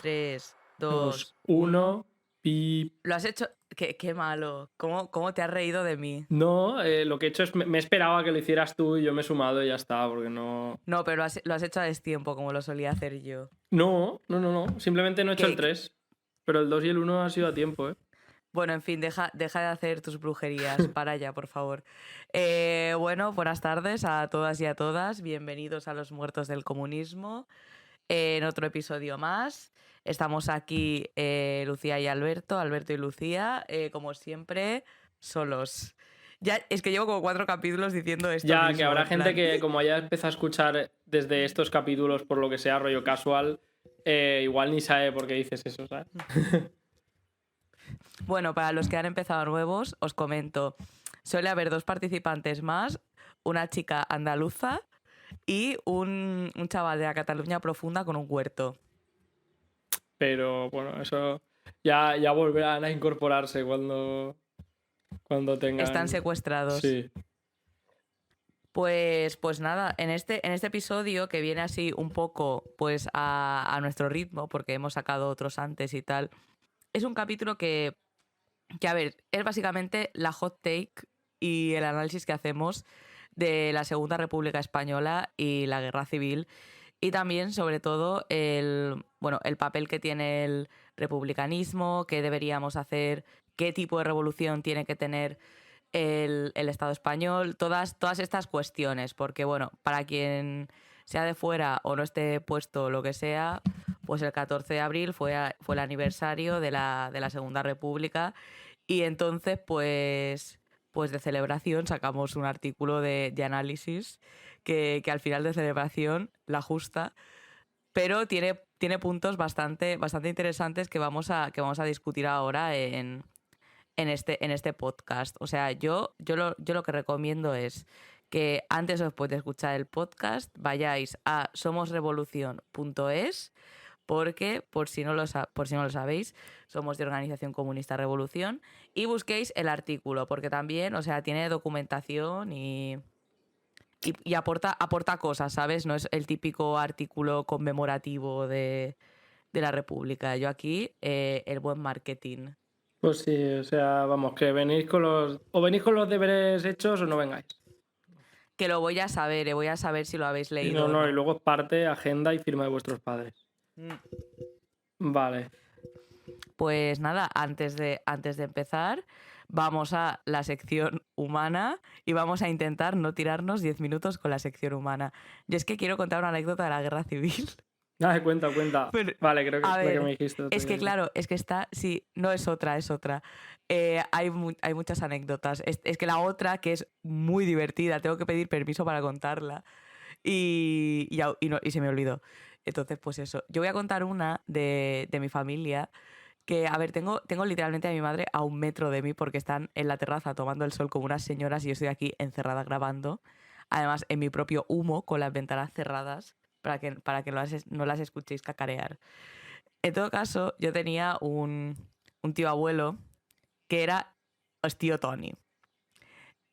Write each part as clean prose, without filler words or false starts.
3, Dos, 2, 1. 1, pip. Lo has hecho. Qué malo. ¿Cómo te has reído de mí? No, lo que he hecho es me esperaba que lo hicieras tú y yo me he sumado y ya está, porque no. No, pero lo has hecho a destiempo, como lo solía hacer yo. No. Simplemente no he hecho el Que- 3. Pero el 2 y el 1 ha sido a tiempo, ¿eh? Bueno, en fin, deja de hacer tus brujerías. Para ya, por favor. Bueno, buenas tardes a todas y a todas. Bienvenidos a Los Muertos del Comunismo. En otro episodio más. Estamos aquí Lucía y Alberto y Lucía, como siempre, solos. Ya, es que llevo como 4 capítulos diciendo esto Ya, mismo, que habrá en gente plan. que, como haya empezado a escuchar desde estos capítulos, por lo que sea, rollo casual, igual ni sabe por qué dices eso, ¿sabes? Bueno, para los que han empezado nuevos, os comento. Suele haber 2 participantes más, una chica andaluza y un chaval de la Cataluña profunda con un huerto. Pero bueno, eso ya volverán a incorporarse cuando tengan. Están secuestrados. Sí. Pues nada, en este episodio, que viene así un poco pues a nuestro ritmo, porque hemos sacado otros antes y tal, es un capítulo que a ver, es básicamente la hot take y el análisis que hacemos de la Segunda República Española y la Guerra Civil, y también, sobre todo, el papel que tiene el republicanismo, qué deberíamos hacer, qué tipo de revolución tiene que tener el Estado español, todas estas cuestiones, porque bueno, para quien sea de fuera o no esté puesto lo que sea, pues el 14 de abril fue el aniversario de la Segunda República, y entonces pues de celebración sacamos un artículo de análisis que al final de celebración la justa, pero tiene puntos bastante interesantes que vamos a discutir ahora en este podcast. O sea, yo lo que recomiendo es que antes o después de escuchar el podcast vayáis a somosrevolucion.es, porque por si no lo sabéis, somos de Organización Comunista Revolución, y busquéis el artículo, porque también, o sea, tiene documentación y aporta cosas, ¿sabes? No es el típico artículo conmemorativo de la República. Yo aquí, el buen marketing. Pues sí, o sea, vamos, que venís con los. O venís con los deberes hechos o no vengáis. Que lo voy a saber si lo habéis Y leído o no, no. y luego es parte, agenda y firma de vuestros padres. Vale. Pues nada, antes de empezar, vamos a la sección humana y vamos a intentar no tirarnos 10 minutos con la sección humana. Yo es que quiero contar una anécdota de la Guerra Civil. Cuenta. Pero, Vale, creo que a es la que ver, me dijiste. es que claro, es que está, sí, no es otra, es otra. Hay muchas anécdotas. Es que la otra, que es muy divertida, tengo que pedir permiso para contarla y se me olvidó. Entonces, pues eso. Yo voy a contar una de mi familia, que, a ver, tengo literalmente a mi madre a 1 metro de mí porque están en la terraza tomando el sol como unas señoras y yo estoy aquí encerrada grabando. Además, en mi propio humo, con las ventanas cerradas, para que no las escuchéis cacarear. En todo caso, yo tenía un tío abuelo que era tío Tony.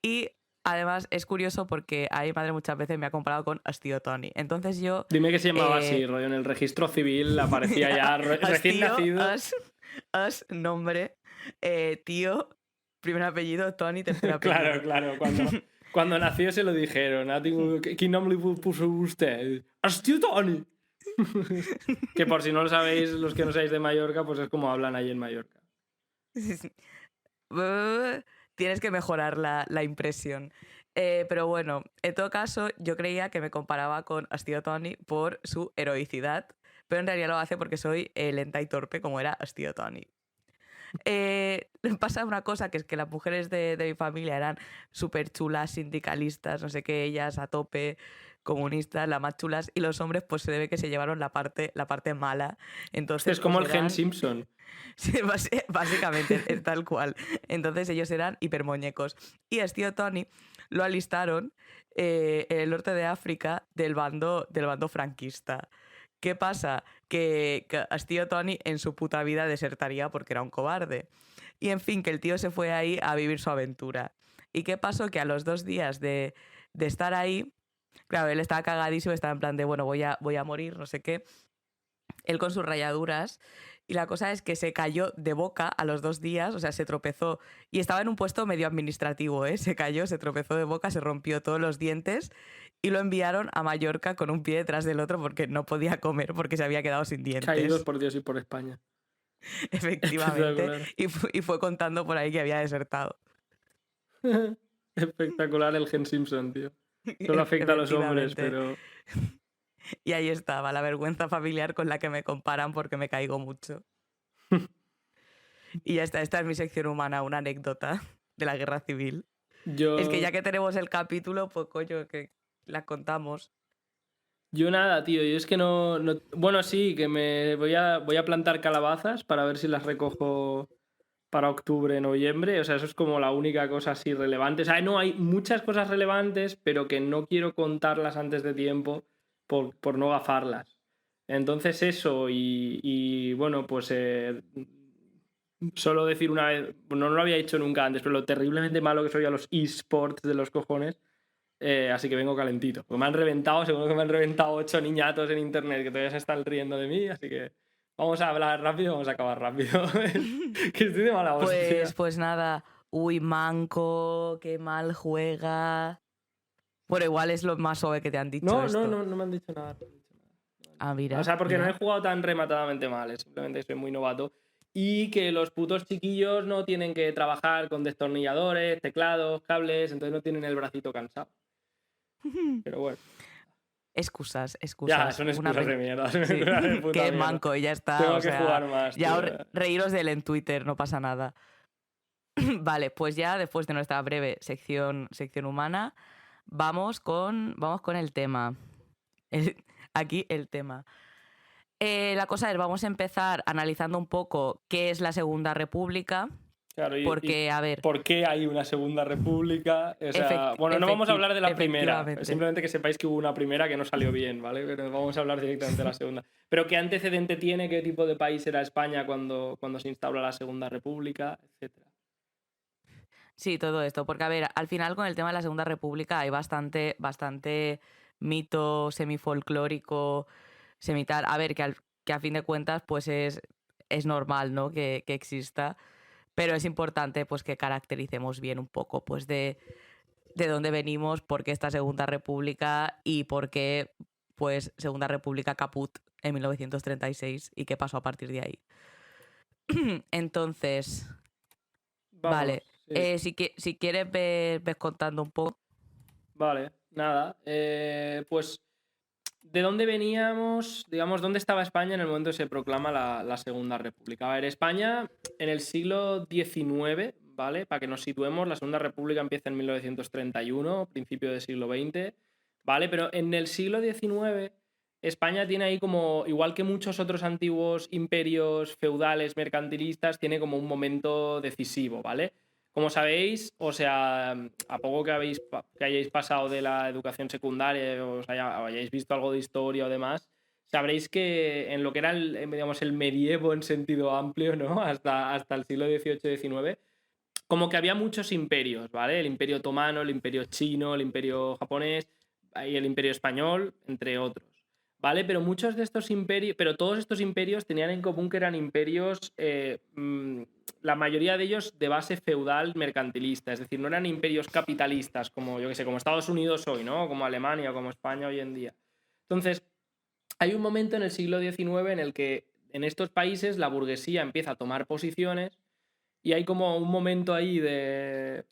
Y además es curioso porque a mi madre muchas veces me ha comparado con tío Tony. Entonces yo... Dime que se llamaba así, rollo. En el registro civil aparecía ya recién nacido. Nombre, tío, primer apellido, Tony, tercer apellido. Claro. Cuando nació se lo dijeron. ¿Qué nombre le puso usted? ¡Hostia, Tony! Que por si no lo sabéis, los que no seáis de Mallorca, pues es como hablan ahí en Mallorca. Tienes que mejorar la impresión. Pero bueno, en todo caso, yo creía que me comparaba con Astio Tony por su heroicidad, pero en realidad lo hace porque soy lenta y torpe, como era Astio Tony. Pasa una cosa, que es que las mujeres de mi familia eran súper chulas, sindicalistas, no sé qué, ellas a tope, comunistas, las más chulas, y los hombres pues se debe que se llevaron la parte mala. Entonces, Es como pues, el Gen Simpson. Sí, básicamente, es tal cual. Entonces ellos eran hipermuñecos. Y a tío Tony lo alistaron en el norte de África del bando franquista. ¿Qué pasa? Que tío Tony en su puta vida desertaría porque era un cobarde. Y en fin, que el tío se fue ahí a vivir su aventura. ¿Y qué pasó? Que a los 2 días de estar ahí, claro, él estaba cagadísimo, estaba en plan de, bueno, voy a morir, no sé qué. él con sus rayaduras. Y la cosa es que se cayó de boca a los 2 días, o sea, se tropezó. Y estaba en un puesto medio administrativo, ¿eh? Se cayó, se tropezó de boca, se rompió todos los dientes y lo enviaron a Mallorca con un pie detrás del otro porque no podía comer porque se había quedado sin dientes. Caídos por Dios y por España. Efectivamente. Y fue contando por ahí que había desertado. Espectacular el gen Simpson, tío. Solo afecta a los hombres, pero... Y ahí estaba, la vergüenza familiar con la que me comparan porque me caigo mucho. Y ya está, esta es mi sección humana, una anécdota de la guerra civil. Es que ya que tenemos el capítulo, pues coño, que la contamos. Yo nada, tío, yo es que no... Bueno, sí, que me voy a plantar calabazas para ver si las recojo para octubre, noviembre. O sea, eso es como la única cosa así relevante. O sea, no, hay muchas cosas relevantes, pero que no quiero contarlas antes de tiempo por no gafarlas. Entonces eso, y bueno, pues solo decir una vez, no lo había dicho nunca antes, pero lo terriblemente malo que soy a los esports de los cojones, así que vengo calentito. Porque me han reventado, seguro que me han reventado 8 niñatos en internet que todavía se están riendo de mí, así que vamos a hablar rápido, vamos a acabar rápido. Que estoy de mala hostia. Pues nada, uy, manco, qué mal juega. Bueno, igual es lo más suave que te han dicho. No me han dicho nada. Ah, mira. O sea, porque mira. no he jugado tan rematadamente mal, es simplemente que soy muy novato. Y que los putos chiquillos no tienen que trabajar con destornilladores, teclados, cables, entonces no tienen el bracito cansado. Pero bueno. Excusas. Ya, son excusas de mierda. Sí. Qué manco, ya está. Tengo que jugar más. Ya tío. reíros de él en Twitter, no pasa nada. Vale, pues ya después de nuestra breve sección humana, vamos con el tema. Aquí el tema. La cosa es, vamos a empezar analizando un poco qué es la Segunda República. Claro, porque, a ver... ¿Por qué hay una Segunda República? O sea, bueno, no vamos a hablar de la primera. Simplemente que sepáis que hubo una primera que no salió bien, ¿vale? Pero vamos a hablar directamente de la segunda. Pero ¿qué antecedente tiene? ¿Qué tipo de país era España cuando se instaura la Segunda República? Etcétera. Sí, todo esto. Porque, a ver, al final con el tema de la Segunda República hay bastante mito semifolclórico, semital. A ver, que a fin de cuentas pues es normal, ¿no? Que exista. Pero es importante pues que caractericemos bien un poco pues de dónde venimos, por qué esta Segunda República y por qué pues Segunda República caput en 1936 y qué pasó a partir de ahí. Entonces, Vamos, vale, sí. si quieres ves contando un poco. Vale, nada. Pues, ¿de dónde veníamos? Digamos, ¿dónde estaba España en el momento que se proclama la Segunda República? A ver, España en el siglo XIX, ¿vale? Para que nos situemos, la Segunda República empieza en 1931, principio del siglo XX, ¿vale? Pero en el siglo XIX, España tiene ahí como, igual que muchos otros antiguos imperios feudales mercantilistas, tiene como un momento decisivo, ¿vale? Como sabéis, o sea, a poco que hayáis pasado de la educación secundaria o hayáis visto algo de historia o demás, sabréis que en lo que era digamos, el medievo en sentido amplio, ¿no? Hasta el siglo XVIII-XIX, como que había muchos imperios, ¿vale? El imperio otomano, el imperio chino, el imperio japonés y el imperio español, entre otros. ¿Vale? Pero muchos de estos imperios, pero todos estos imperios tenían en común que eran imperios, la mayoría de ellos de base feudal mercantilista, es decir, no eran imperios capitalistas como, yo que sé, como Estados Unidos hoy, ¿no? Como Alemania o como España hoy en día. Entonces, hay un momento en el siglo XIX en el que en estos países la burguesía empieza a tomar posiciones y hay como un momento ahí de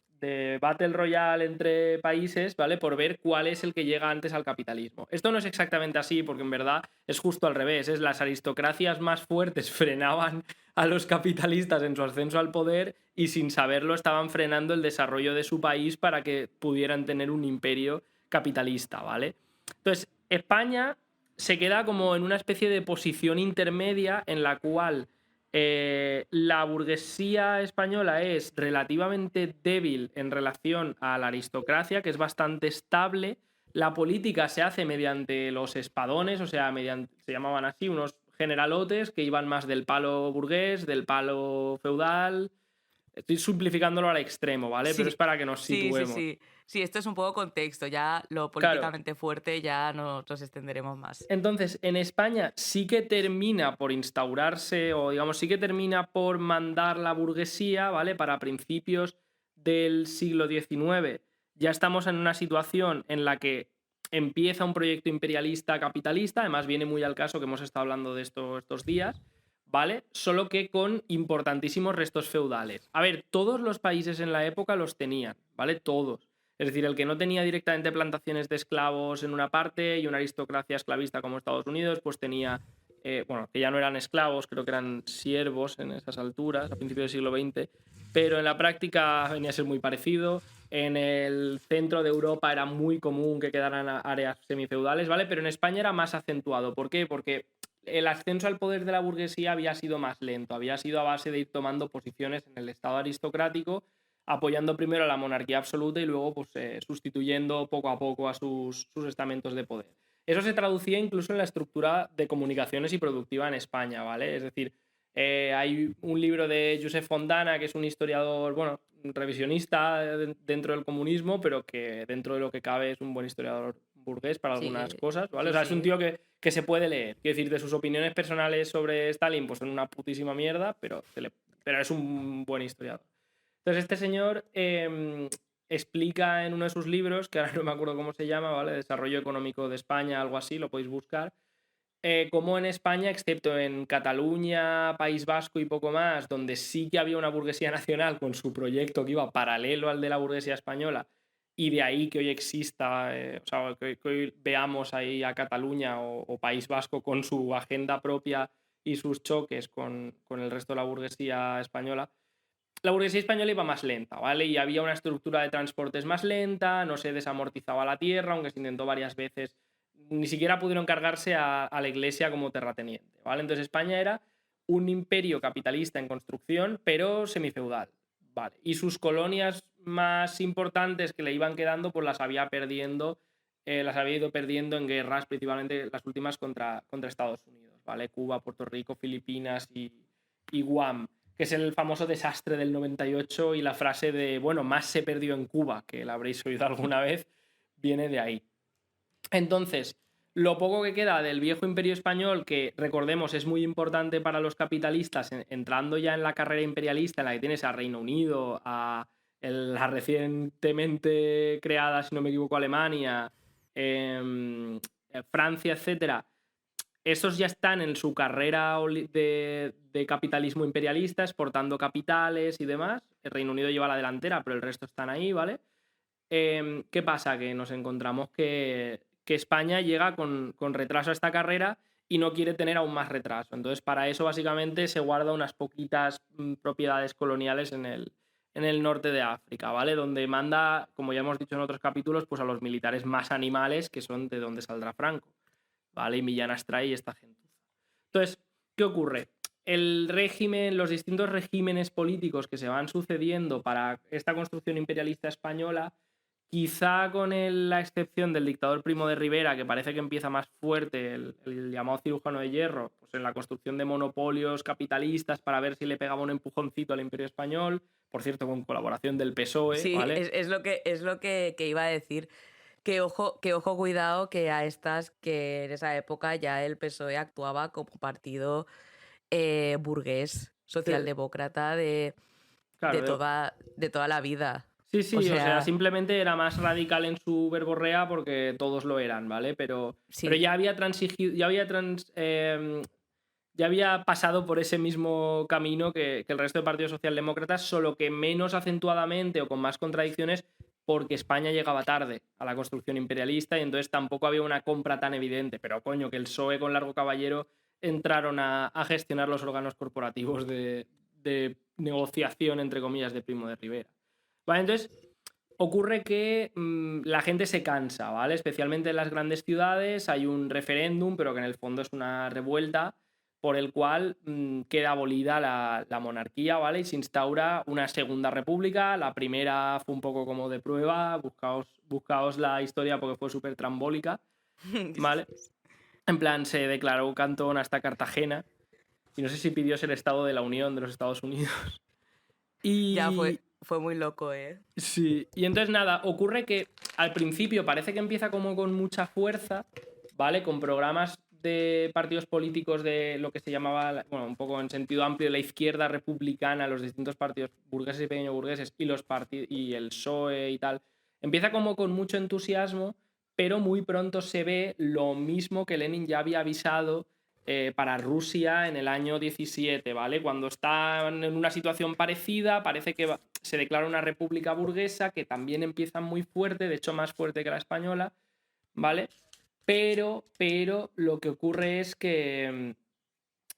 Battle Royale entre países, ¿vale? Por ver cuál es el que llega antes al capitalismo. Esto no es exactamente así, porque en verdad es justo al revés. Las aristocracias más fuertes frenaban a los capitalistas en su ascenso al poder y sin saberlo estaban frenando el desarrollo de su país para que pudieran tener un imperio capitalista, ¿vale? Entonces, España se queda como en una especie de posición intermedia en la cual la burguesía española es relativamente débil en relación a la aristocracia, que es bastante estable. La política se hace mediante los espadones, o sea, se llamaban así, unos generalotes que iban más del palo burgués, del palo feudal, Estoy simplificándolo al extremo, ¿vale? Pero es Sí, para que nos sí, sí, situemos. sí. Sí, esto es un poco contexto. Ya lo Claro. políticamente fuerte ya nos extenderemos más. Entonces, en España sí que termina por instaurarse, o digamos, sí que termina por mandar la burguesía, ¿vale? Para principios del siglo XIX. Ya estamos en una situación en la que empieza un proyecto imperialista capitalista, además viene muy al caso que hemos estado hablando de esto estos días, ¿vale? Solo que con importantísimos restos feudales. A ver, todos los países en la época los tenían, ¿vale? Todos. Es decir, el que no tenía directamente plantaciones de esclavos en una parte y una aristocracia esclavista como Estados Unidos, pues tenía, bueno, que ya no eran esclavos, creo que eran siervos en esas alturas, a principios del siglo XX, pero en la práctica venía a ser muy parecido. En el centro de Europa era muy común que quedaran áreas semifeudales, ¿vale? Pero en España era más acentuado. ¿Por qué? Porque el ascenso al poder de la burguesía había sido más lento, había sido a base de ir tomando posiciones en el estado aristocrático, apoyando primero a la monarquía absoluta y luego pues, sustituyendo poco a poco a sus estamentos de poder. Eso se traducía incluso en la estructura de comunicaciones y productiva en España, ¿vale? Es decir, hay un libro de Josep Fontana, que es un historiador, bueno, revisionista dentro del comunismo, pero que dentro de lo que cabe es un buen historiador burgués para algunas Sí, cosas, ¿vale? O sí, sea, es un sí. tío que se puede leer. Quiero decir, de sus opiniones personales sobre Stalin, pues son una putísima mierda, pero es un buen historiador. Entonces, este señor explica en uno de sus libros, que ahora no me acuerdo cómo se llama, ¿vale? Desarrollo Económico de España, algo así, lo podéis buscar. Cómo en España, excepto en Cataluña, País Vasco y poco más, donde sí que había una burguesía nacional con su proyecto que iba paralelo al de la burguesía española, y de ahí que hoy exista, o sea, que hoy veamos ahí a Cataluña o País Vasco con su agenda propia y sus choques con el resto de la burguesía española. La burguesía española iba más lenta, ¿vale? Y había una estructura de transportes más lenta, no se desamortizaba la tierra, aunque se intentó varias veces. Ni siquiera pudieron cargarse a la iglesia como terrateniente, ¿vale? Entonces España era un imperio capitalista en construcción, pero semifeudal, ¿vale? Y sus colonias más importantes que le iban quedando, pues las había ido perdiendo en guerras, principalmente las últimas contra Estados Unidos, ¿vale? Cuba, Puerto Rico, Filipinas y Guam, que es el famoso desastre del 98 y la frase de, bueno, más se perdió en Cuba, que la habréis oído alguna vez, viene de ahí. Entonces, lo poco que queda del viejo imperio español, que recordemos es muy importante para los capitalistas, entrando ya en la carrera imperialista en la que tienes a Reino Unido, a la recientemente creada, si no me equivoco, Alemania, Francia, etcétera. Esos ya están en su carrera de capitalismo imperialista, exportando capitales y demás. El Reino Unido lleva la delantera, pero el resto están ahí, ¿vale? ¿Qué pasa? Que nos encontramos que España llega con retraso a esta carrera y no quiere tener aún más retraso. Entonces, para eso básicamente se guarda unas poquitas propiedades coloniales en el norte de África, ¿vale? Donde manda, como ya hemos dicho en otros capítulos, pues a los militares más animales, que son de donde saldrá Franco, ¿vale? Y Millán Astray y esta gente. Entonces, ¿qué ocurre? El régimen, los distintos regímenes políticos que se van sucediendo para esta construcción imperialista española, quizá con la excepción del dictador Primo de Rivera, que parece que empieza más fuerte, el llamado cirujano de hierro, pues en la construcción de monopolios capitalistas para ver si le pegaba un empujoncito al imperio español, por cierto, con colaboración del PSOE, Sí, ¿vale? es lo que iba a decir. Que ojo, cuidado, que a estas, que en esa época ya el PSOE actuaba como partido burgués, socialdemócrata Claro, de toda la vida. sí, o sea, sea, simplemente era más radical en su verborrea porque todos lo eran, ¿vale? Pero sí. ya había transigido, ya había pasado por ese mismo camino que el resto de partidos socialdemócratas, solo que menos acentuadamente o con más contradicciones, porque España llegaba tarde a la construcción imperialista y entonces tampoco había una compra tan evidente. Pero coño, que el PSOE con Largo Caballero entraron a gestionar los órganos corporativos de negociación, entre comillas, de Primo de Rivera. Vale, entonces ocurre que la gente se cansa, ¿vale? Especialmente en las grandes ciudades hay un referéndum, pero que en el fondo es una revuelta por el cual queda abolida la monarquía, ¿vale? Y se instaura una segunda república. La primera fue un poco como de prueba, buscaos la historia porque fue súper trambólica, ¿vale? En plan, se declaró cantón hasta Cartagena y no sé si pidió ser Estado de la Unión de los Estados Unidos. Ya Y fue muy loco, ¿eh? sí, y entonces nada, ocurre que al principio parece que empieza como con mucha fuerza, ¿vale? Con programas de partidos políticos de lo que se llamaba, bueno, un poco en sentido amplio, la izquierda republicana, los distintos partidos burgueses y pequeño burgueses y el PSOE y tal. Empieza como con mucho entusiasmo, pero muy pronto se ve lo mismo que Lenin ya había avisado para Rusia en el año 17, ¿vale? Cuando están en una situación parecida, parece que se declara una república burguesa que también empieza muy fuerte, de hecho más fuerte que la española, ¿vale? Pero lo que ocurre es que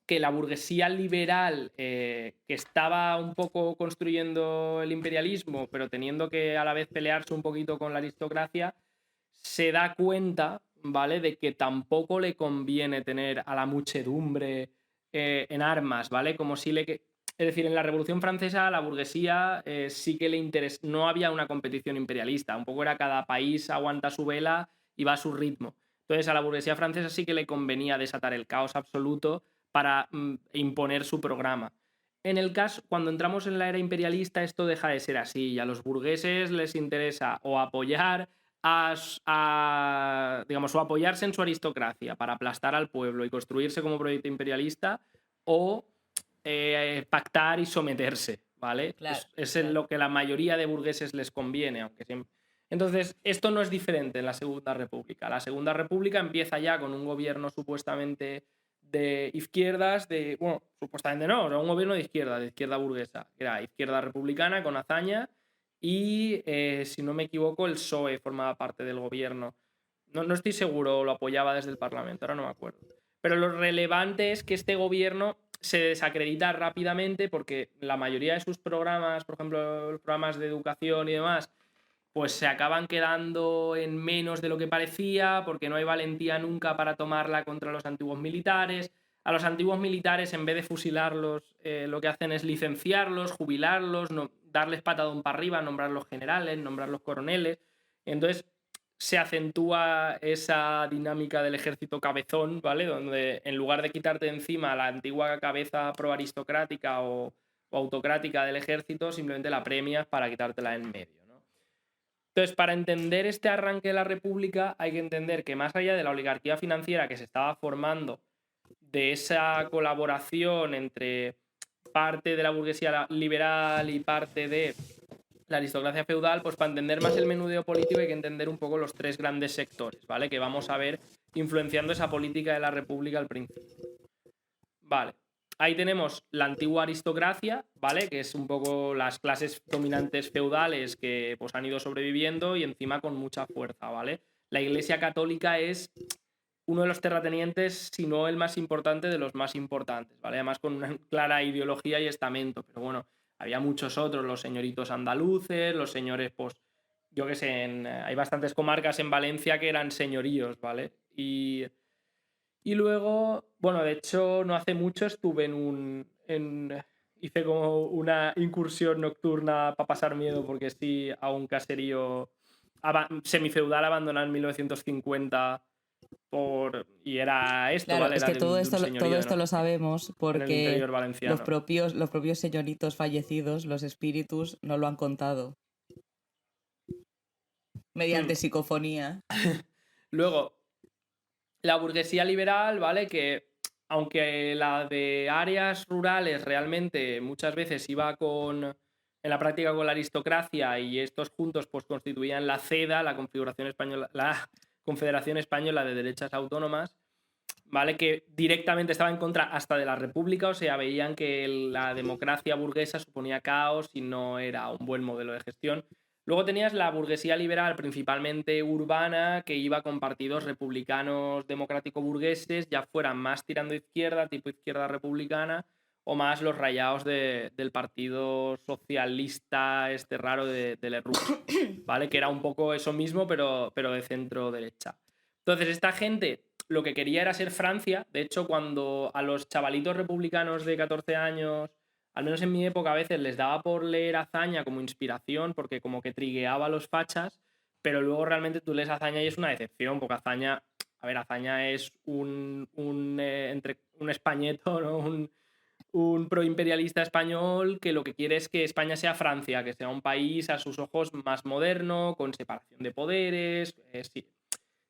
la burguesía liberal, que estaba un poco construyendo el imperialismo, pero teniendo que a la vez pelearse un poquito con la aristocracia, se da cuenta, ¿vale?, de que tampoco le conviene tener a la muchedumbre en armas, ¿vale? Como si le... Es decir, en la Revolución Francesa la burguesía sí que le interesa, no había una competición imperialista, un poco era cada país aguanta su vela y va a su ritmo. Entonces a la burguesía francesa sí que le convenía desatar el caos absoluto para imponer su programa. En el caso, cuando entramos en la era imperialista, esto deja de ser así y a los burgueses les interesa o apoyar digamos, o apoyarse en su aristocracia para aplastar al pueblo y construirse como proyecto imperialista, o pactar y someterse, ¿vale? Claro, Es claro. lo que la mayoría de burgueses les conviene, aunque siempre... Entonces, esto no es diferente en la Segunda República. La Segunda República empieza ya con un gobierno supuestamente de izquierdas, bueno, supuestamente no, o sea, un gobierno de izquierda burguesa, que era izquierda republicana con Azaña y, si no me equivoco, el PSOE formaba parte del gobierno. No estoy seguro, lo apoyaba desde el Parlamento, ahora no me acuerdo. Pero lo relevante es que este gobierno se desacredita rápidamente porque la mayoría de sus programas, por ejemplo, los programas de educación y demás, pues se acaban quedando en menos de lo que parecía, porque no hay valentía nunca para tomarla contra los antiguos militares. A los antiguos militares, en vez de fusilarlos, lo que hacen es licenciarlos, jubilarlos, darles patadón para arriba, nombrarlos generales, nombrarlos coroneles. Entonces se acentúa esa dinámica del ejército cabezón, ¿vale? Donde en lugar de quitarte de encima la antigua cabeza proaristocrática o autocrática del ejército, simplemente la premias para quitártela en medio, ¿no? Entonces, para entender este arranque de la República, hay que entender que más allá de la oligarquía financiera que se estaba formando, de esa colaboración entre parte de la burguesía liberal y parte de la aristocracia feudal, pues para entender más el menudeo político hay que entender un poco los tres grandes sectores, ¿vale? Que vamos a ver influenciando esa política de la República al principio. Vale. Ahí tenemos la antigua aristocracia, ¿vale? Que es un poco las clases dominantes feudales que pues, han ido sobreviviendo y encima con mucha fuerza, ¿vale? La Iglesia Católica es uno de los terratenientes, si no el más importante de los más importantes, ¿vale? Además con una clara ideología y estamento, pero bueno, había muchos otros, los señoritos andaluces, los señores, pues, yo qué sé, hay bastantes comarcas en Valencia que eran señoríos, ¿vale? Y luego, bueno, de hecho, no hace mucho estuve hice como una incursión nocturna para pasar miedo, porque sí, a un caserío semifeudal abandonado en 1950 y era esto, Claro, ¿vale? es Era que de un todo señorío esto lo sabemos en el porque interior valenciano. los propios señoritos fallecidos, los espíritus, nos lo han contado mediante psicofonía. Luego, la burguesía liberal, ¿vale? Que aunque la de áreas rurales realmente muchas veces iba en la práctica con la aristocracia y estos juntos pues constituían la CEDA, la Confederación Española de Derechas Autónomas, ¿vale? Que directamente estaba en contra hasta de la República, o sea, veían que la democracia burguesa suponía caos y no era un buen modelo de gestión. Luego tenías la burguesía liberal, principalmente urbana, que iba con partidos republicanos democrático-burgueses, ya fueran más tirando izquierda, tipo izquierda republicana, o más los rayados del partido socialista este raro de Lerroux, ¿vale? Que era un poco eso mismo, pero de centro-derecha. Entonces, esta gente lo que quería era ser Francia. De hecho, cuando a los chavalitos republicanos de 14 años, al menos en mi época, a veces les daba por leer Azaña como inspiración, porque como que trigueaba a los fachas, pero luego realmente tú lees Azaña y es una decepción, porque Azaña es un españeto, ¿no? un proimperialista español que lo que quiere es que España sea Francia, que sea un país a sus ojos más moderno, con separación de poderes,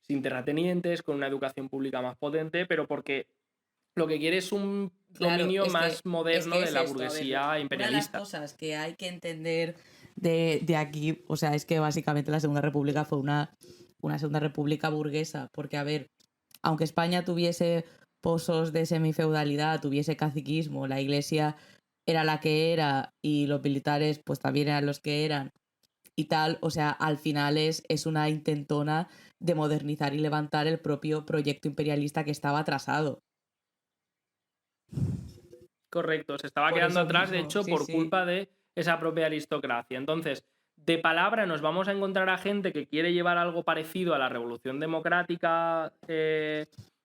sin terratenientes, con una educación pública más potente, pero porque lo que quiere es un Claro, dominio es más moderno que de es la esto. A ver, burguesía una de las imperialista. cosas que hay que entender de aquí, o sea, es que básicamente la Segunda República fue una Segunda República burguesa, porque, a ver, aunque España tuviese pozos de semifeudalidad, tuviese caciquismo, la iglesia era la que era y los militares pues también eran los que eran y tal, o sea, al final es una intentona de modernizar y levantar el propio proyecto imperialista que estaba atrasado. Correcto, se estaba Por quedando eso atrás, de mismo, hecho, sí, por sí. culpa de esa propia aristocracia. Entonces, de palabra nos vamos a encontrar a gente que quiere llevar algo parecido a la Revolución Democrática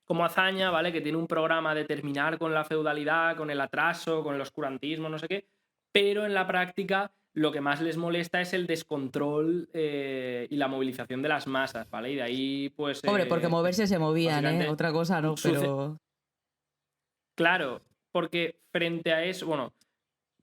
como hazaña, ¿vale? Que tiene un programa de terminar con la feudalidad, con el atraso, con el oscurantismo, no sé qué, pero en la práctica lo que más les molesta es el descontrol y la movilización de las masas, ¿vale? Y de ahí, pues, Hombre, porque moverse se movían, ¿eh? básicamente, Otra cosa no, suce... pero... Claro, porque frente a eso, bueno,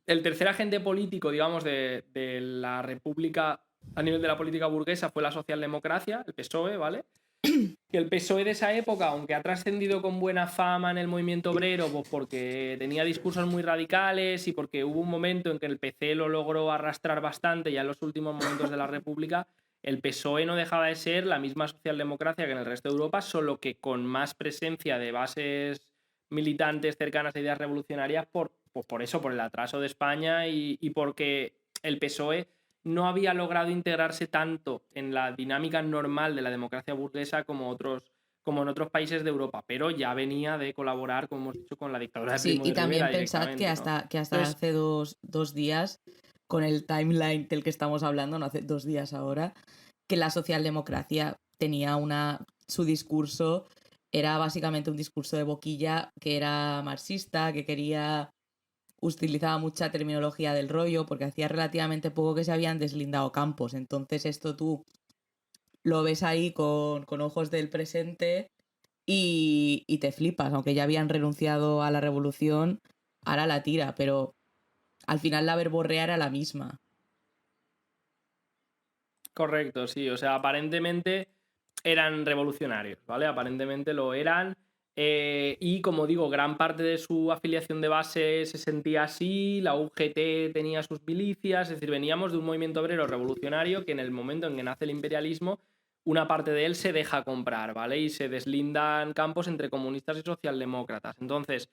el tercer agente político, digamos, de la República a nivel de la política burguesa fue la socialdemocracia, el PSOE, ¿vale? Que el PSOE de esa época, aunque ha trascendido con buena fama en el movimiento obrero, pues porque tenía discursos muy radicales y porque hubo un momento en que el PC lo logró arrastrar bastante ya en los últimos momentos de la República, el PSOE no dejaba de ser la misma socialdemocracia que en el resto de Europa, solo que con más presencia de bases militantes cercanas a ideas revolucionarias pues por eso, por el atraso de España y porque el PSOE no había logrado integrarse tanto en la dinámica normal de la democracia burguesa como en otros países de Europa, pero ya venía de colaborar, como hemos dicho, con la dictadura de Sí, Primo y de también Rivera pensad directamente, ¿no? que hasta Entonces, hace dos días, con el timeline del que estamos hablando, no hace 2 días ahora, que la socialdemocracia tenía su discurso era básicamente un discurso de boquilla que era marxista, que utilizaba mucha terminología del rollo, porque hacía relativamente poco que se habían deslindado campos. Entonces esto tú lo ves ahí con ojos del presente y te flipas, aunque ya habían renunciado a la revolución, ahora la tira, pero al final la verborrea era la misma. correcto, sí, o sea, aparentemente eran revolucionarios, ¿vale? Aparentemente lo eran. Y como digo, gran parte de su afiliación de base se sentía así, la UGT tenía sus milicias, es decir, veníamos de un movimiento obrero revolucionario que en el momento en que nace el imperialismo, una parte de él se deja comprar, ¿vale? Y se deslindan campos entre comunistas y socialdemócratas. Entonces,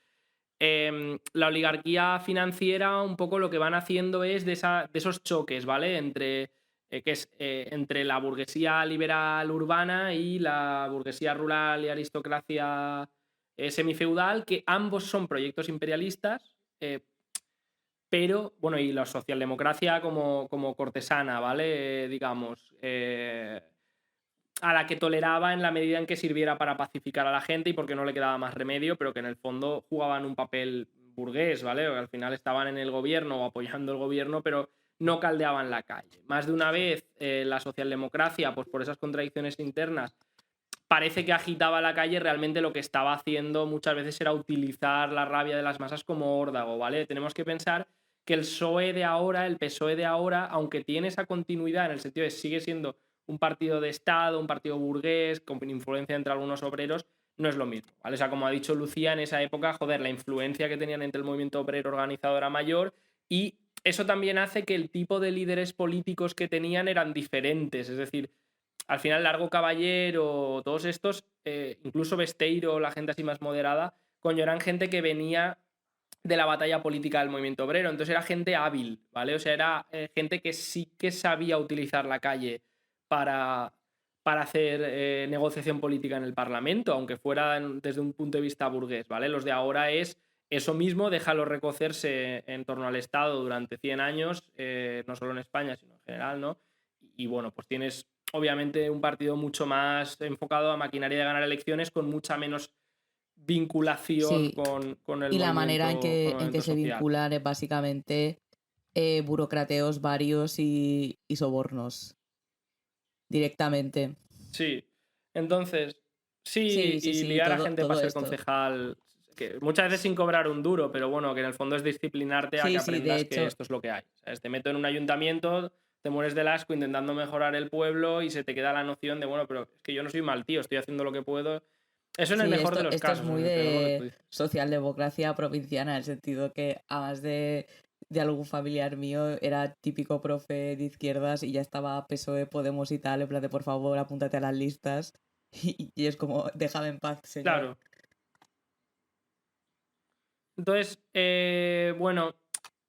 la oligarquía financiera un poco lo que van haciendo es de esos choques, ¿vale? Entre la burguesía liberal urbana y la burguesía rural y aristocracia semifeudal, que ambos son proyectos imperialistas, pero, bueno, y la socialdemocracia como cortesana, ¿vale? Digamos, a la que toleraba en la medida en que sirviera para pacificar a la gente y porque no le quedaba más remedio, pero que en el fondo jugaban un papel burgués, ¿vale? Porque al final estaban en el gobierno o apoyando el gobierno, pero no caldeaban la calle. Más de una vez la socialdemocracia, pues por esas contradicciones internas, parece que agitaba la calle, realmente lo que estaba haciendo muchas veces era utilizar la rabia de las masas como órdago, ¿vale? Tenemos que pensar que el PSOE de ahora, el PSOE de ahora, aunque tiene esa continuidad en el sentido de que sigue siendo un partido de Estado, un partido burgués, con influencia entre algunos obreros, no es lo mismo, ¿vale? O sea, como ha dicho Lucía, en esa época, joder, la influencia que tenían entre el movimiento obrero organizado era mayor y eso también hace que el tipo de líderes políticos que tenían eran diferentes, es decir, al final Largo Caballero, todos estos, incluso Besteiro, la gente así más moderada, coño, eran gente que venía de la batalla política del movimiento obrero, entonces era gente hábil, ¿vale? O sea, era gente que sí que sabía utilizar la calle para, para hacer negociación política en el Parlamento, aunque fuera desde un punto de vista burgués, ¿vale? Los de ahora es eso mismo, déjalo recocerse en torno al Estado durante 100 años, no solo en España, sino en general, ¿no? Y bueno, pues tienes obviamente un partido mucho más enfocado a maquinaria de ganar elecciones con mucha menos vinculación Sí, con el y la manera con el en que movimiento se social. vinculan es básicamente burocrateos varios y sobornos directamente. Sí. Entonces, sí, Sí, sí, y sí, liar a gente para todo ser esto. concejal que muchas veces sin cobrar un duro, pero bueno, que en el fondo es disciplinarte a que Sí, de aprendas que hecho, esto es lo que hay. ¿Sabes? Te meto en un ayuntamiento, te mueres del asco intentando mejorar el pueblo y se te queda la noción de, bueno, pero es que yo no soy mal tío, estoy haciendo lo que puedo. Eso en el sí, mejor de los esto es casos, muy en el peor lo que tú de dices. socialdemocracia provinciana, en el sentido que además de algún familiar mío era típico profe de izquierdas y ya estaba PSOE, Podemos y tal, en plan de por favor, apúntate a las listas. Y es como, déjame en paz, señor. Claro. Entonces, bueno,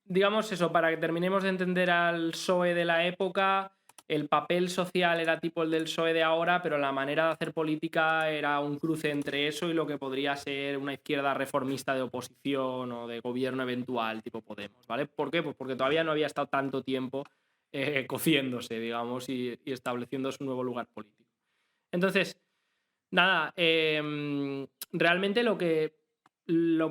digamos eso, para que terminemos de entender al PSOE de la época, el papel social era tipo el del PSOE de ahora, pero la manera de hacer política era un cruce entre eso y lo que podría ser una izquierda reformista de oposición o de gobierno eventual, tipo Podemos, ¿vale? ¿Por qué? Pues porque todavía no había estado tanto tiempo cociéndose, digamos, y estableciendo su nuevo lugar político. Entonces, nada, realmente lo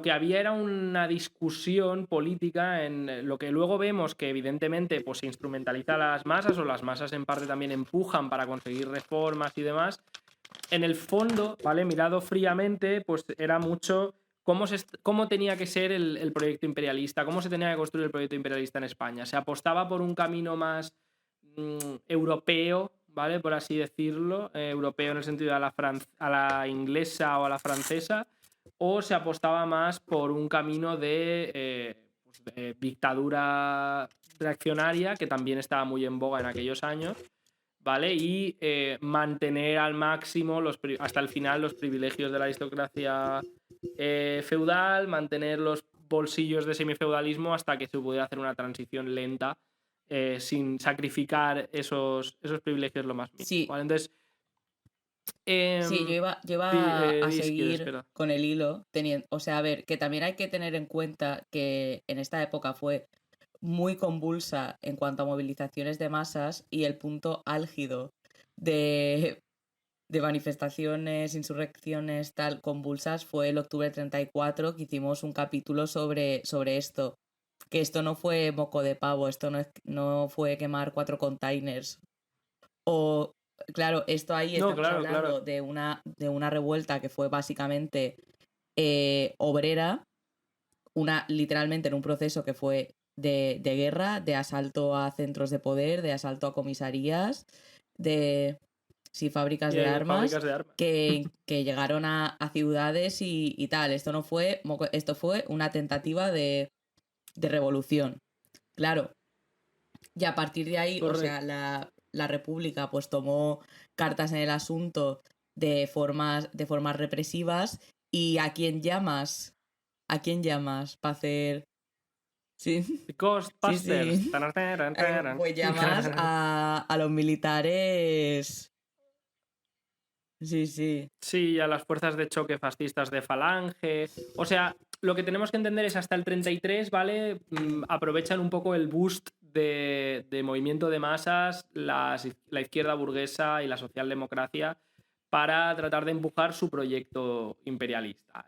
que había era una discusión política en lo que luego vemos que evidentemente pues, se instrumentaliza a las masas o las masas en parte también empujan para conseguir reformas y demás. En el fondo, ¿vale? Mirado fríamente, pues era mucho cómo tenía que ser el proyecto imperialista, cómo se tenía que construir el proyecto imperialista en España. Se apostaba por un camino más europeo, ¿vale? Por así decirlo, europeo en el sentido de a la inglesa o a la francesa, o se apostaba más por un camino de dictadura reaccionaria, que también estaba muy en boga en aquellos años, ¿vale? Y mantener al máximo hasta el final los privilegios de la aristocracia feudal, mantener los bolsillos de semifeudalismo hasta que se pudiera hacer una transición lenta sin sacrificar esos privilegios lo más mínimo, Sí, ¿vale? Entonces, sí, yo em, iba a si quieres, seguir espera. con el hilo, teniendo, o sea, a ver, que también hay que tener en cuenta que en esta época fue muy convulsa en cuanto a movilizaciones de masas y el punto álgido de, de manifestaciones, insurrecciones, tal, convulsas fue el octubre 34, que hicimos un capítulo sobre esto. Que esto no fue moco de pavo, esto no fue quemar 4 containers. O, claro, esto ahí No, estamos claro, claro. hablando de una revuelta que fue básicamente obrera, literalmente en un proceso que fue de guerra, de asalto a centros de poder, de asalto a comisarías, de sí, fábricas Y de hay armas, fábricas de armas. que llegaron a ciudades y tal. Esto fue una tentativa de revolución. Claro, y a partir de ahí, o sea, Correcto. la República pues tomó cartas en el asunto de formas represivas. ¿Y a quién llamas? ¿A quién llamas para hacer? Sí, sí, Ghostbusters. sí. Pues llamas a los militares. Sí, sí. Sí, a las fuerzas de choque fascistas de Falange. O sea, lo que tenemos que entender es hasta el 33, ¿vale? Aprovechan un poco el boost de movimiento de masas, la izquierda burguesa y la socialdemocracia para tratar de empujar su proyecto imperialista.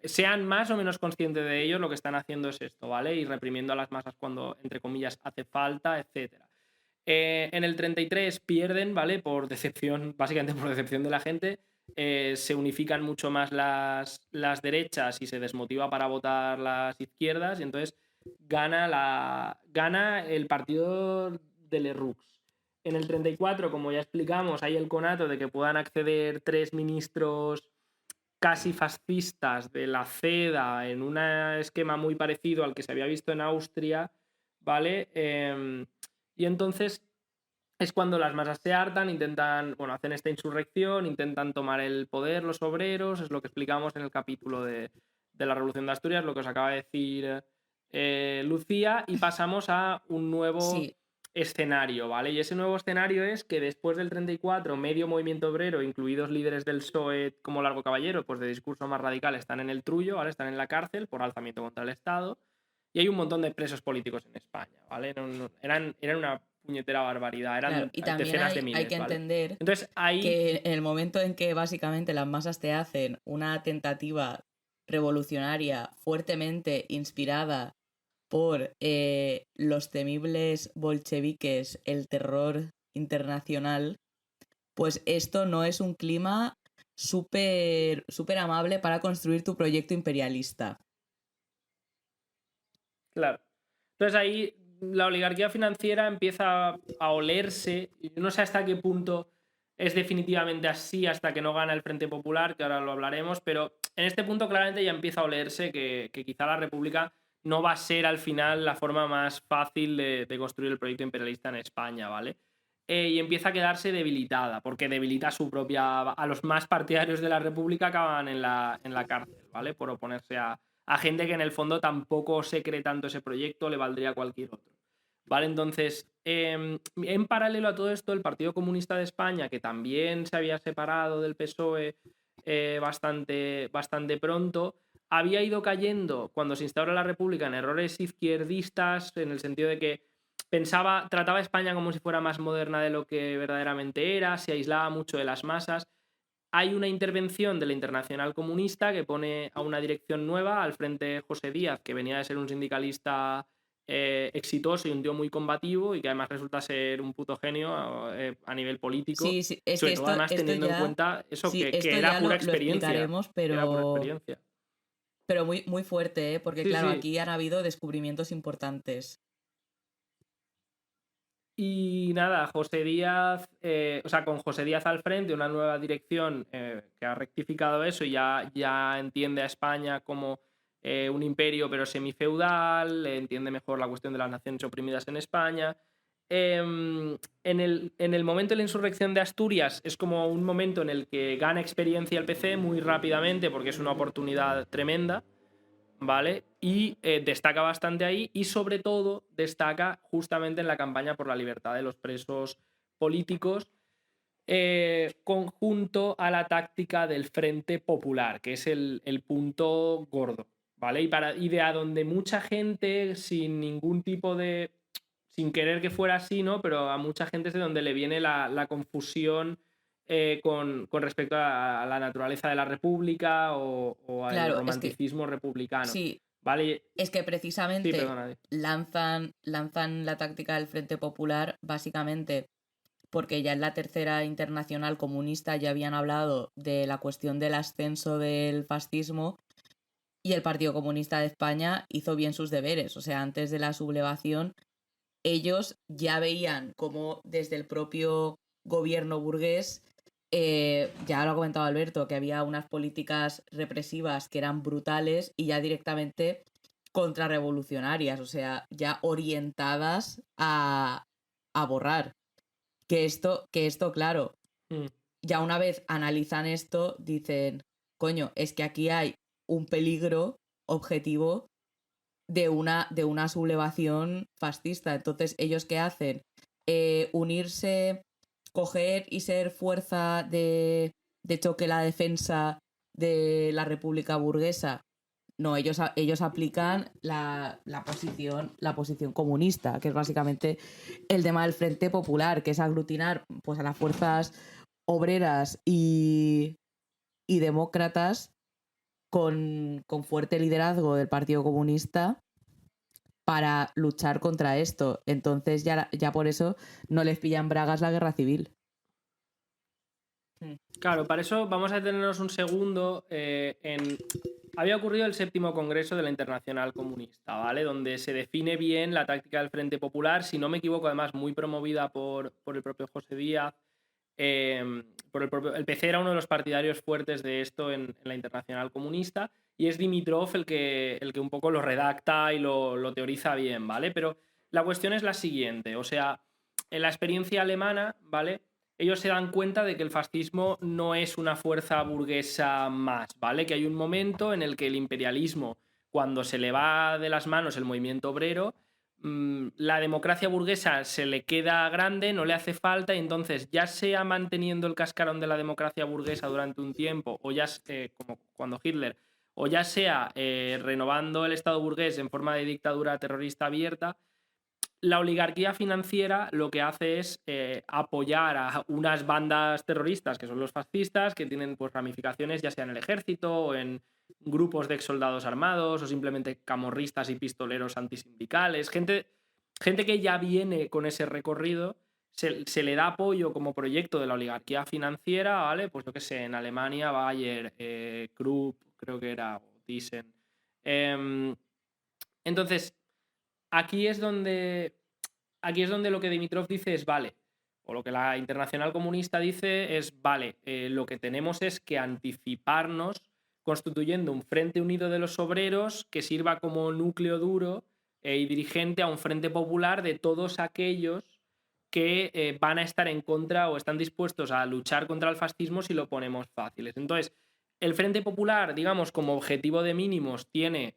Sean más o menos conscientes de ello, lo que están haciendo es esto, ¿vale? Y reprimiendo a las masas cuando, entre comillas, hace falta, etcétera. En el 33 pierden, ¿vale? Por decepción, básicamente por decepción de la gente. Se unifican mucho más las derechas y se desmotiva para votar las izquierdas. Y entonces gana el partido de Lerroux. En el 34, como ya explicamos, hay el conato de que puedan acceder 3 ministros casi fascistas de la CEDA en un esquema muy parecido al que se había visto en Austria, ¿vale? Y entonces es cuando las masas se hartan, hacen esta insurrección, intentan tomar el poder los obreros, es lo que explicamos en el capítulo de la Revolución de Asturias, lo que os acaba de decir Lucía, y pasamos a un nuevo Sí, escenario, ¿vale? Y ese nuevo escenario es que después del 34, medio movimiento obrero, incluidos líderes del PSOE como Largo Caballero, pues de discurso más radical, están en el trullo, ¿vale? Están en la cárcel por alzamiento contra el Estado. Y hay un montón de presos políticos en España, ¿vale? Eran una puñetera barbaridad, claro. eran Y también decenas de hay miles, que ¿vale? entender Entonces ahí, que en el momento en que básicamente las masas te hacen una tentativa revolucionaria fuertemente inspirada por los temibles bolcheviques, el terror internacional, pues esto no es un clima súper, súper amable para construir tu proyecto imperialista. Claro. Entonces ahí la oligarquía financiera empieza a olerse. Y no sé hasta qué punto es definitivamente así, hasta que no gana el Frente Popular, que ahora lo hablaremos, pero en este punto claramente ya empieza a olerse que quizá la República no va a ser al final la forma más fácil de construir el proyecto imperialista en España, ¿vale? Y empieza a quedarse debilitada, porque debilita su propia. A los más partidarios de la República acaban en la cárcel, ¿vale? Por oponerse a gente que en el fondo tampoco se cree tanto ese proyecto, le valdría cualquier otro. ¿Vale? Entonces, en paralelo a todo esto, el Partido Comunista de España, que también se había separado del PSOE bastante pronto, había ido cayendo cuando se instaura la República en errores izquierdistas, en el sentido de que trataba a España como si fuera más moderna de lo que verdaderamente era, se aislaba mucho de las masas. Hay una intervención de la Internacional Comunista que pone a una dirección nueva al frente José Díaz, que venía de ser un sindicalista exitoso y un tío muy combativo y que además resulta ser un puto genio a nivel político, Sí, sí, es que sobre todo además esto teniendo en ya, cuenta eso, sí, esto que era ya pura lo experiencia. explicaremos, Que era pura experiencia. pero muy, muy fuerte, ¿eh? Porque Sí, claro, sí. aquí han habido descubrimientos importantes. Y nada, José Díaz, o sea, con José Díaz al frente, una nueva dirección que ha rectificado eso y ya entiende a España como un imperio pero semifeudal, entiende mejor la cuestión de las naciones oprimidas en España. En el momento de la insurrección de Asturias es como un momento en el que gana experiencia el PC muy rápidamente porque es una oportunidad tremenda. ¿Vale? Y destaca bastante ahí y sobre todo destaca justamente en la campaña por la libertad de los presos políticos, conjunto a la táctica del Frente Popular, que es el punto gordo, ¿vale? Y de a donde mucha gente, sin ningún tipo de. Sin querer que fuera así, ¿no? Pero a mucha gente es de donde le viene la confusión con respecto a la naturaleza de la república o al Claro, es que romanticismo republicano. sí, ¿Vale? es que Sí, precisamente perdona. lanzan la táctica del Frente Popular básicamente porque ya en la Tercera Internacional Comunista ya habían hablado de la cuestión del ascenso del fascismo y el Partido Comunista de España hizo bien sus deberes. O sea, antes de la sublevación, ellos ya veían como desde el propio gobierno burgués, ya lo ha comentado Alberto, que había unas políticas represivas que eran brutales y ya directamente contrarrevolucionarias, o sea, ya orientadas a borrar. Que esto, claro, Mm. ya una vez analizan esto, dicen, coño, es que aquí hay un peligro objetivo de una sublevación fascista. Entonces, ¿ellos qué hacen? Unirse, coger y ser fuerza de choque la defensa de la República Burguesa. No, ellos aplican la posición comunista, que es básicamente el tema del Frente Popular, que es aglutinar pues, a las fuerzas obreras y demócratas con fuerte liderazgo del Partido Comunista para luchar contra esto. Entonces ya por eso no les pillan bragas la guerra civil. Claro, para eso vamos a detenernos un segundo Había ocurrido el 7º Congreso de la Internacional Comunista, ¿vale? Donde se define bien la táctica del Frente Popular, si no me equivoco, además muy promovida por el propio José Díaz. El PC era uno de los partidarios fuertes de esto en la Internacional Comunista y es Dimitrov el que un poco lo redacta y lo teoriza bien, ¿vale? Pero la cuestión es la siguiente, o sea, en la experiencia alemana, ¿vale? Ellos se dan cuenta de que el fascismo no es una fuerza burguesa más, ¿vale? Que hay un momento en el que el imperialismo, cuando se le va de las manos el movimiento obrero, la democracia burguesa se le queda grande, no le hace falta, y entonces ya sea manteniendo el cascarón de la democracia burguesa durante un tiempo, o ya como cuando Hitler, o ya sea renovando el Estado burgués en forma de dictadura terrorista abierta, la oligarquía financiera lo que hace es apoyar a unas bandas terroristas que son los fascistas, que tienen pues ramificaciones ya sea en el ejército o en grupos de exsoldados armados o simplemente camorristas y pistoleros antisindicales, gente que ya viene con ese recorrido se le da apoyo como proyecto de la oligarquía financiera, ¿vale? Pues yo qué sé, en Alemania, Bayer, Krupp, creo que era, o Thyssen. Entonces, aquí es donde lo que Dimitrov dice es vale, o lo que la Internacional Comunista dice es vale, lo que tenemos es que anticiparnos constituyendo un frente unido de los obreros que sirva como núcleo duro y dirigente a un frente popular de todos aquellos que van a estar en contra o están dispuestos a luchar contra el fascismo si lo ponemos fáciles. Entonces, el Frente Popular, digamos, como objetivo de mínimos tiene,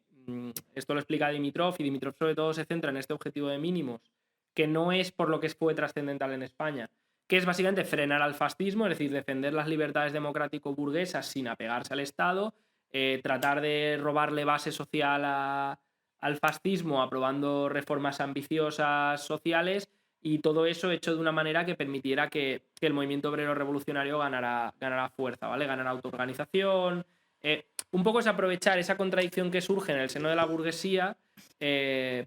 esto lo explica Dimitrov, y Dimitrov sobre todo se centra en este objetivo de mínimos, que no es por lo que fue trascendental en España, que es básicamente frenar al fascismo, es decir, defender las libertades democrático-burguesas sin apegarse al Estado, tratar de robarle base social al fascismo aprobando reformas ambiciosas sociales y todo eso hecho de una manera que permitiera que el movimiento obrero revolucionario ganara fuerza, ¿vale? Ganara autoorganización. Un poco es aprovechar esa contradicción que surge en el seno de la burguesía,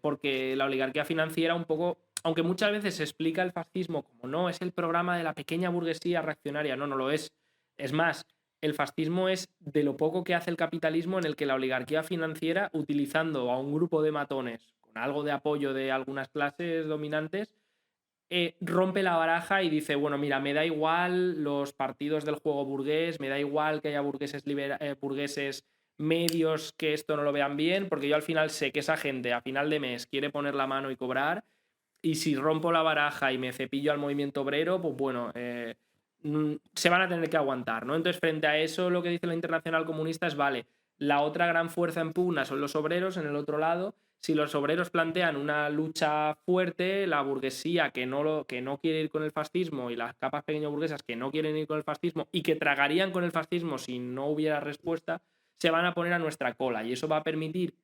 porque la oligarquía financiera un poco, aunque muchas veces se explica el fascismo como no, es el programa de la pequeña burguesía reaccionaria, no lo es. Es más, el fascismo es de lo poco que hace el capitalismo en el que la oligarquía financiera, utilizando a un grupo de matones con algo de apoyo de algunas clases dominantes, rompe la baraja y dice, bueno, mira, me da igual los partidos del juego burgués, me da igual que haya burgueses medios que esto no lo vean bien, porque yo al final sé que esa gente a final de mes quiere poner la mano y cobrar, y si rompo la baraja y me cepillo al movimiento obrero, pues bueno, se van a tener que aguantar, ¿no? Entonces, frente a eso, lo que dice la Internacional Comunista es, vale, la otra gran fuerza en pugna son los obreros en el otro lado. Si los obreros plantean una lucha fuerte, la burguesía que no quiere ir con el fascismo y las capas pequeño burguesas que no quieren ir con el fascismo y que tragarían con el fascismo si no hubiera respuesta, se van a poner a nuestra cola. Y eso va a permitir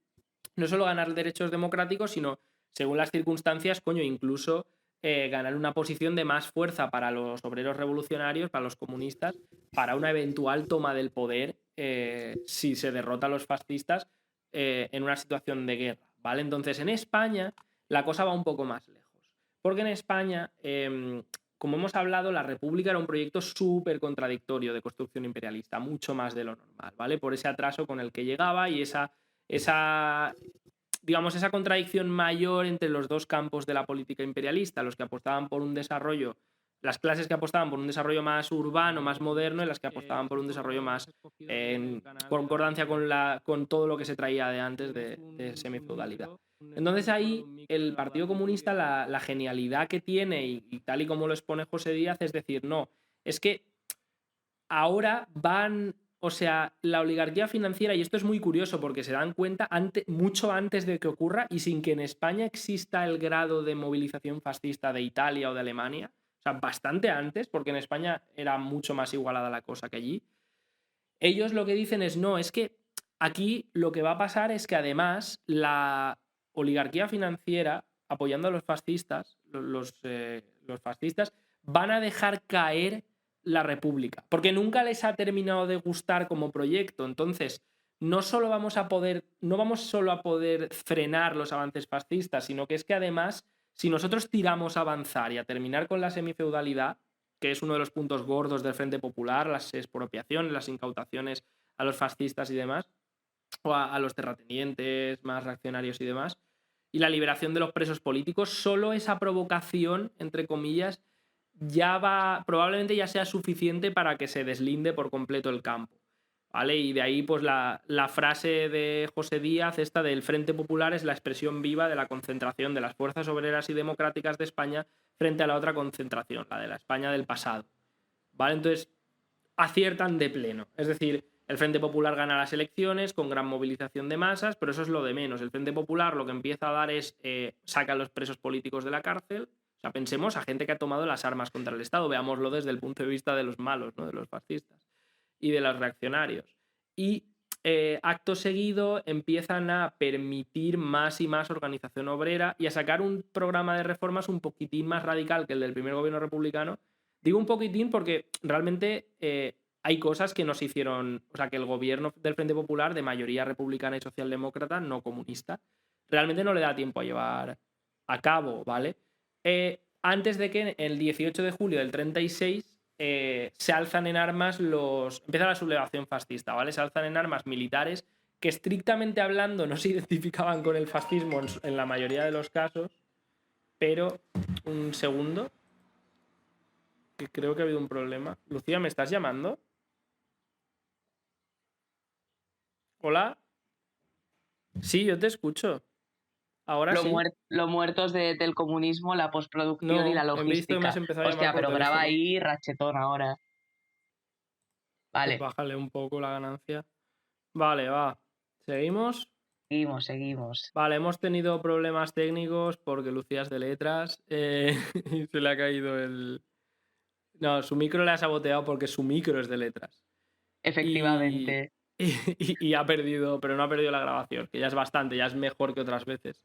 no solo ganar derechos democráticos, sino, según las circunstancias, coño, incluso ganar una posición de más fuerza para los obreros revolucionarios, para los comunistas, para una eventual toma del poder si se derrota a los fascistas en una situación de guerra, ¿vale? Entonces, en España la cosa va un poco más lejos, porque en España, como hemos hablado, la República era un proyecto súper contradictorio de construcción imperialista, mucho más de lo normal, ¿vale? Por ese atraso con el que llegaba y esa digamos, esa contradicción mayor entre los dos campos de la política imperialista, los que apostaban por un desarrollo, las clases que apostaban por un desarrollo más urbano, más moderno, y las que apostaban por un desarrollo más en concordancia con todo lo que se traía de antes de semifeudalidad. Entonces ahí el Partido Comunista, la genialidad que tiene, y tal y como lo expone José Díaz, es decir, no, es que ahora o sea, la oligarquía financiera, y esto es muy curioso porque se dan cuenta mucho antes de que ocurra y sin que en España exista el grado de movilización fascista de Italia o de Alemania, o sea, bastante antes, porque en España era mucho más igualada la cosa que allí. Ellos lo que dicen es, no, es que aquí lo que va a pasar es que además la oligarquía financiera, apoyando a los fascistas, los fascistas, van a dejar caer la República, porque nunca les ha terminado de gustar como proyecto. Entonces, no vamos solo a poder frenar los avances fascistas, sino que es que además, si nosotros tiramos a avanzar y a terminar con la semifeudalidad, que es uno de los puntos gordos del Frente Popular, las expropiaciones, las incautaciones a los fascistas y demás, o a los terratenientes más reaccionarios y demás, y la liberación de los presos políticos, solo esa provocación, entre comillas, probablemente ya sea suficiente para que se deslinde por completo el campo, ¿vale? Y de ahí pues la frase de José Díaz, esta del Frente Popular es la expresión viva de la concentración de las fuerzas obreras y democráticas de España frente a la otra concentración, la de la España del pasado, ¿vale? Entonces aciertan de pleno, es decir, el Frente Popular gana las elecciones con gran movilización de masas, pero eso es lo de menos. El Frente Popular lo que empieza a dar es saca a los presos políticos de la cárcel. O sea, pensemos a gente que ha tomado las armas contra el Estado, veámoslo desde el punto de vista de los malos, ¿no? De los fascistas y de los reaccionarios. Y acto seguido empiezan a permitir más y más organización obrera y a sacar un programa de reformas un poquitín más radical que el del primer gobierno republicano. Digo un poquitín porque realmente hay cosas que no se hicieron, o sea, que el gobierno del Frente Popular, de mayoría republicana y socialdemócrata, no comunista, realmente no le da tiempo a llevar a cabo, ¿vale? antes de que el 18 de julio del 36 se alzan en armas empieza la sublevación fascista, ¿vale? Se alzan en armas militares que estrictamente hablando no se identificaban con el fascismo en la mayoría de los casos, pero un segundo, que creo que ha habido un problema. Lucía, ¿me estás llamando? ¿Hola? Sí, yo te escucho. Ahora sí. Los muertos del comunismo, la postproducción y la No, he visto que me has logística. empezado a llamar Hostia, por pero graba teléfono. ahí rachetón ahora. Pues Vale, bájale un poco la ganancia. Vale, va. ¿Seguimos? seguimos. Vale, hemos tenido problemas técnicos porque Lucía es de letras y se le ha caído el... No, su micro le ha saboteado porque su micro es de letras. Efectivamente. Y ha perdido, pero no ha perdido la grabación, que ya es bastante, ya es mejor que otras veces.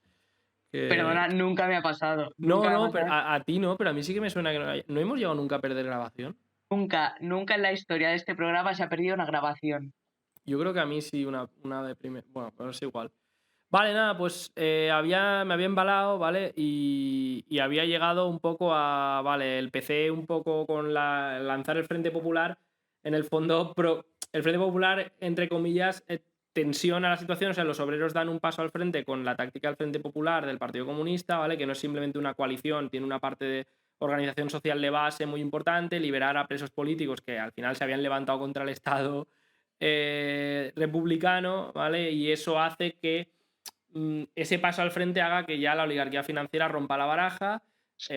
Perdona, nunca me ha pasado. No, pero a ti no, pero a mí sí que me suena que no hemos llegado nunca a perder grabación. Nunca en la historia de este programa se ha perdido una grabación. Yo creo que a mí sí, una de primera. Bueno, pero es igual. Vale, nada, pues me había embalado, ¿vale? Y había llegado un poco a, vale, el PC un poco con lanzar el Frente Popular, en el fondo, el Frente Popular, entre comillas, tensiona la situación, o sea, los obreros dan un paso al frente con la táctica del Frente Popular del Partido Comunista, ¿vale? Que no es simplemente una coalición, tiene una parte de organización social de base muy importante, liberar a presos políticos que al final se habían levantado contra el Estado republicano, ¿vale? Y eso hace que ese paso al frente haga que ya la oligarquía financiera rompa la baraja,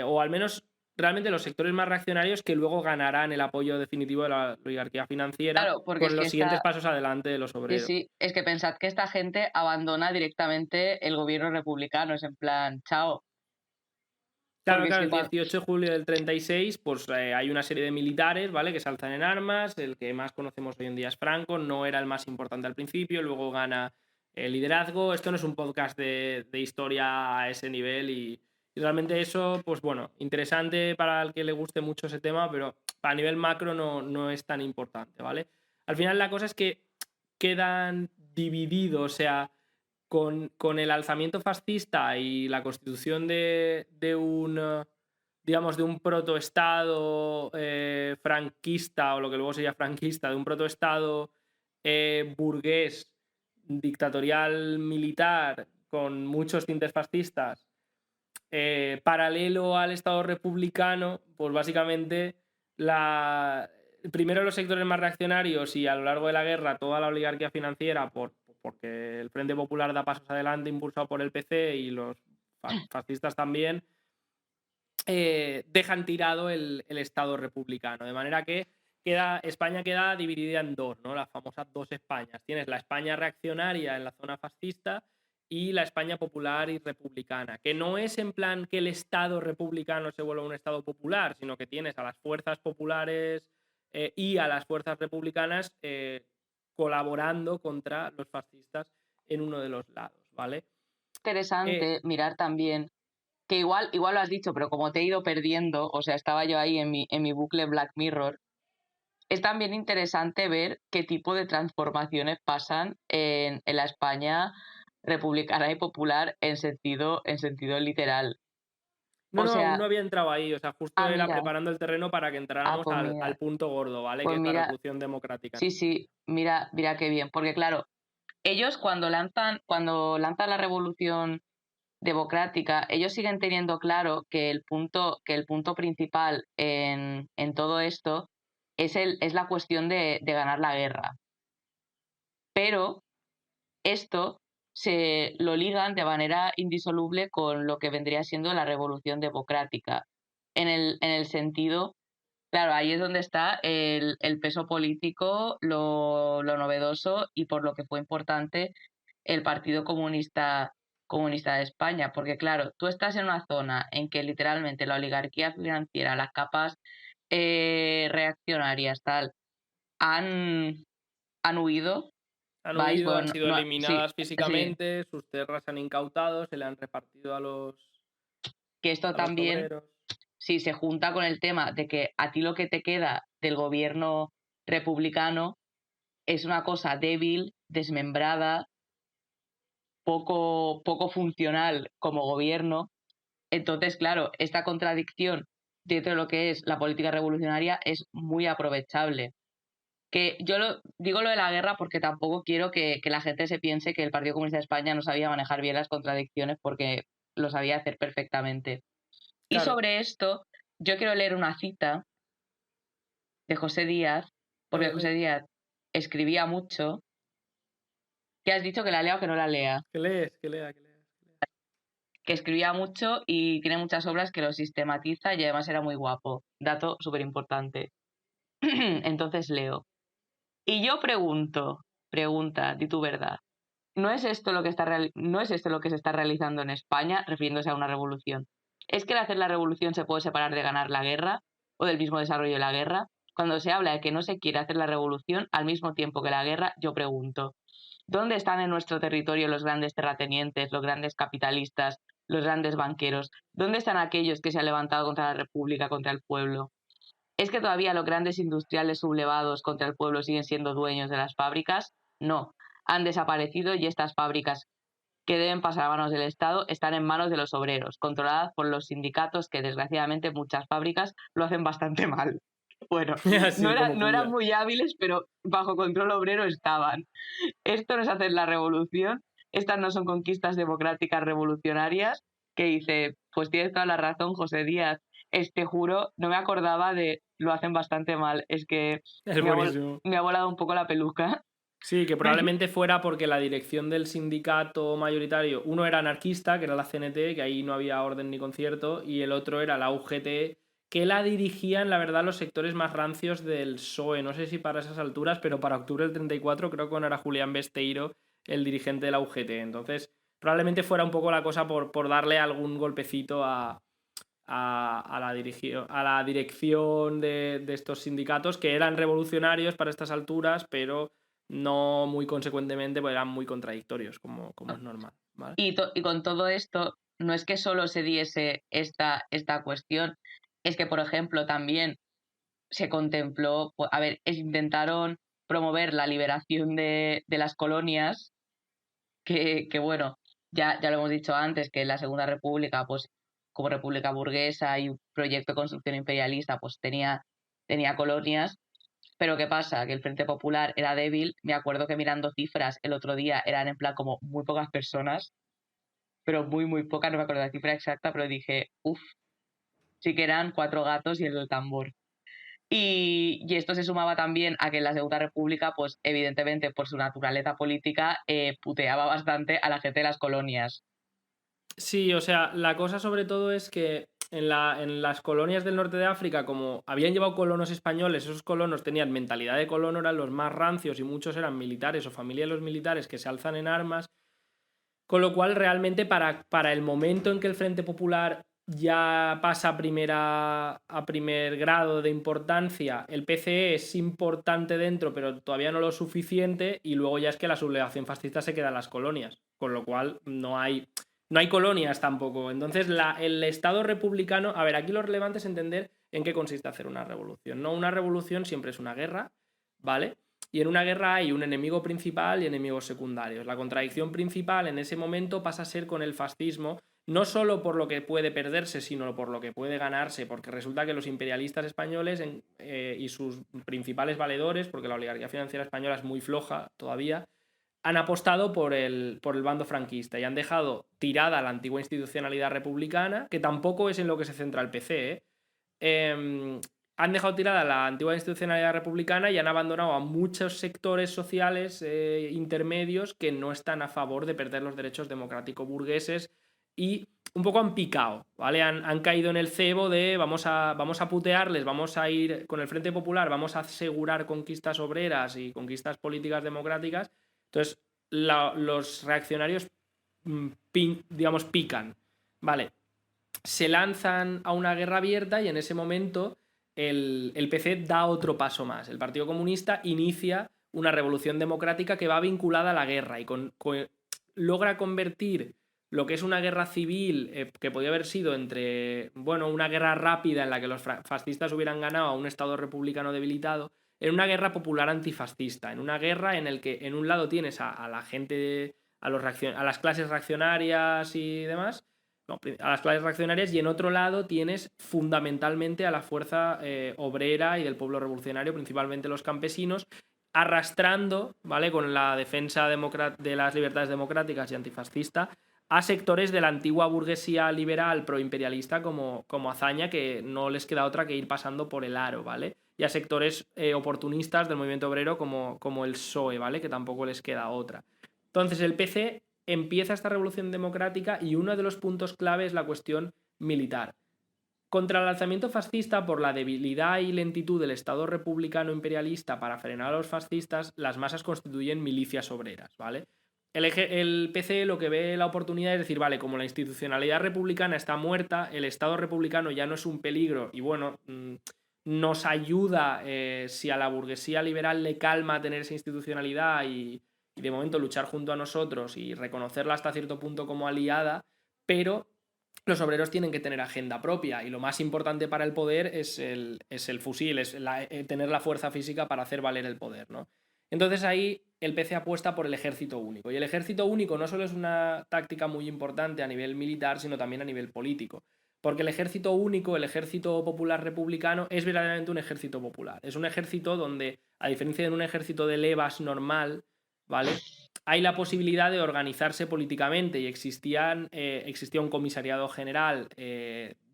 o al menos realmente los sectores más reaccionarios que luego ganarán el apoyo definitivo de la oligarquía financiera Claro, porque con es que los siguientes pasos adelante de los obreros. Sí, es que pensad que esta gente abandona directamente el gobierno republicano, es en plan, chao. Claro, Porque es claro, que el 18 de julio del 36 pues hay una serie de militares, ¿vale? Que se alzan en armas, el que más conocemos hoy en día es Franco, no era el más importante al principio, luego gana el liderazgo. Esto no es un podcast de historia a ese nivel y realmente eso, pues bueno, interesante para el que le guste mucho ese tema, pero a nivel macro no es tan importante, ¿vale? Al final la cosa es que quedan divididos, o sea, con el alzamiento fascista y la constitución de un, digamos, de un protoestado franquista, o lo que luego sería franquista, de un protoestado burgués, dictatorial, militar, con muchos tintes fascistas, paralelo al Estado republicano, pues básicamente primero los sectores más reaccionarios y a lo largo de la guerra toda la oligarquía financiera, porque el Frente Popular da pasos adelante impulsado por el PC y los fascistas también, dejan tirado el Estado republicano. De manera que España queda dividida en dos, ¿no? Las famosas dos Españas. Tienes la España reaccionaria en la zona fascista y la España popular y republicana, que no es en plan que el Estado republicano se vuelva un Estado popular, sino que tienes a las fuerzas populares y a las fuerzas republicanas colaborando contra los fascistas en uno de los lados, ¿vale? interesante mirar también, que igual lo has dicho, pero como te he ido perdiendo, o sea, estaba yo ahí en mi bucle Black Mirror, es también interesante ver qué tipo de transformaciones pasan en la España republicana y popular en sentido literal. No, O sea, aún no había entrado ahí, o sea, justo era mira, preparando el terreno para que entráramos pues al mira, punto gordo, ¿vale? pues Que es la mira, revolución democrática. sí, mira qué bien, porque claro, ellos cuando lanzan la revolución democrática, ellos siguen teniendo claro que el punto principal en todo esto es la cuestión de ganar la guerra. Pero esto se lo ligan de manera indisoluble con lo que vendría siendo la revolución democrática. En el sentido, claro, ahí es donde está el peso político, lo novedoso y por lo que fue importante el Partido Comunista de España, porque claro, tú estás en una zona en que literalmente la oligarquía financiera, las capas reaccionarias, tal, han huido. Han Vais, huido, han bueno, sido sí, eliminadas físicamente, sus tierras se han incautado, se le han repartido que esto a los también, obreros. si se junta con el tema de que a ti lo que te queda del gobierno republicano es una cosa débil, desmembrada, poco funcional como gobierno, Entonces, claro, esta contradicción dentro de lo que es la política revolucionaria es muy aprovechable. Que yo digo lo de la guerra porque tampoco quiero que la gente se piense que el Partido Comunista de España no sabía manejar bien las contradicciones, porque lo sabía hacer perfectamente. Y Claro. sobre esto, yo quiero leer una cita de José Díaz, porque Dale, José lee. Díaz escribía mucho. ¿Qué has dicho, que la lea o que no la lea? Que lees, que lea. Que escribía mucho y tiene muchas obras que lo sistematiza, y además era muy guapo. Dato súper importante. Entonces leo. Y yo pregunta, di tu verdad. ¿No es esto lo que se está realizando en España, refiriéndose a una revolución? ¿Es que al hacer la revolución se puede separar de ganar la guerra o del mismo desarrollo de la guerra? Cuando se habla de que no se quiere hacer la revolución al mismo tiempo que la guerra, yo pregunto, ¿dónde están en nuestro territorio los grandes terratenientes, los grandes capitalistas, los grandes banqueros? ¿Dónde están aquellos que se han levantado contra la República, contra el pueblo? ¿Es que todavía los grandes industriales sublevados contra el pueblo siguen siendo dueños de las fábricas? No, han desaparecido, y estas fábricas, que deben pasar a manos del Estado, están en manos de los obreros, controladas por los sindicatos, que desgraciadamente muchas fábricas lo hacen bastante mal. Bueno, Así como no eran puya. muy hábiles, pero bajo control obrero estaban. Esto no es hacer la revolución, estas no son conquistas democráticas revolucionarias. Que dice, pues tienes toda la razón, José Díaz. Juro, no me acordaba de lo hacen bastante mal. Es que Es buenísimo. me ha volado un poco la peluca. Sí, que probablemente fuera porque la dirección del sindicato mayoritario, uno era anarquista, que era la CNT, que ahí no había orden ni concierto, y el otro era la UGT, que la dirigían, la verdad, los sectores más rancios del PSOE. No sé si para esas alturas, pero para octubre del 34 creo que no era Julián Besteiro el dirigente de la UGT. Entonces, probablemente fuera un poco la cosa por darle algún golpecito a la dirección de estos sindicatos, que eran revolucionarios para estas alturas, pero no muy consecuentemente, pues eran muy contradictorios, como es normal, ¿vale? Y con todo esto, no es que solo se diese esta cuestión, es que, por ejemplo, también se contempló, a ver, intentaron promover la liberación de las colonias, que bueno, ya lo hemos dicho antes, que la Segunda República, pues como república burguesa y un proyecto de construcción imperialista, pues tenía colonias. Pero ¿qué pasa? Que el Frente Popular era débil. Me acuerdo que mirando cifras el otro día eran en plan como muy pocas personas, pero muy, muy pocas, no me acuerdo la cifra exacta, pero dije, uff, sí que eran 4 gatos y el tambor. Y esto se sumaba también a que en la Segunda República, pues evidentemente por su naturaleza política, puteaba bastante a la gente de las colonias. Sí, o sea, la cosa sobre todo es que en las colonias del norte de África, como habían llevado colonos españoles, esos colonos tenían mentalidad de colono, eran los más rancios y muchos eran militares o familia de los militares que se alzan en armas. Con lo cual, realmente, para el momento en que el Frente Popular ya pasa a primer grado de importancia, el PCE es importante dentro, pero todavía no lo suficiente, y luego ya es que la sublevación fascista se queda en las colonias, con lo cual no hay colonias tampoco. Entonces, el Estado republicano... A ver, aquí lo relevante es entender en qué consiste hacer una revolución. No, una revolución siempre es una guerra, ¿vale? Y en una guerra hay un enemigo principal y enemigos secundarios. La contradicción principal en ese momento pasa a ser con el fascismo, no solo por lo que puede perderse, sino por lo que puede ganarse, porque resulta que los imperialistas españoles y sus principales valedores, porque la oligarquía financiera española es muy floja todavía, han apostado por el bando franquista y han dejado tirada la antigua institucionalidad republicana, que tampoco es en lo que se centra el PC, han dejado tirada la antigua institucionalidad republicana y han abandonado a muchos sectores sociales intermedios que no están a favor de perder los derechos democráticos burgueses, y un poco han picado, ¿vale? Han caído en el cebo de vamos a putearles, vamos a ir con el Frente Popular, vamos a asegurar conquistas obreras y conquistas políticas democráticas. Entonces, los reaccionarios, digamos, pican, ¿vale? Se lanzan a una guerra abierta y en ese momento el PC da otro paso más. El Partido Comunista inicia una revolución democrática que va vinculada a la guerra y logra convertir lo que es una guerra civil, que podía haber sido una guerra rápida en la que los fascistas hubieran ganado a un Estado republicano debilitado, en una guerra popular antifascista, en una guerra en el que en un lado tienes a la gente, a las clases reaccionarias y demás, no, a las clases reaccionarias, y en otro lado tienes fundamentalmente a la fuerza obrera y del pueblo revolucionario, principalmente los campesinos, arrastrando, ¿vale?, con la defensa de las libertades democráticas y antifascista, a sectores de la antigua burguesía liberal proimperialista como hazaña, que no les queda otra que ir pasando por el aro, ¿vale? Y a sectores oportunistas del movimiento obrero como el PSOE, ¿vale?, que tampoco les queda otra. Entonces el PC empieza esta revolución democrática y uno de los puntos clave es la cuestión militar. Contra el alzamiento fascista, por la debilidad y lentitud del Estado republicano imperialista para frenar a los fascistas, las masas constituyen milicias obreras, ¿vale? El PC lo que ve la oportunidad es decir, vale, como la institucionalidad republicana está muerta, el Estado republicano ya no es un peligro y bueno, nos ayuda si a la burguesía liberal le calma tener esa institucionalidad y de momento luchar junto a nosotros y reconocerla hasta cierto punto como aliada, pero los obreros tienen que tener agenda propia y lo más importante para el poder es el fusil, es tener la fuerza física para hacer valer el poder, ¿no? Entonces ahí el PC apuesta por el ejército único. Y el ejército único no solo es una táctica muy importante a nivel militar, sino también a nivel político. Porque el ejército único, el ejército popular republicano, es verdaderamente un ejército popular. Es un ejército donde, a diferencia de un ejército de levas normal, ¿vale?, hay la posibilidad de organizarse políticamente y existía un comisariado general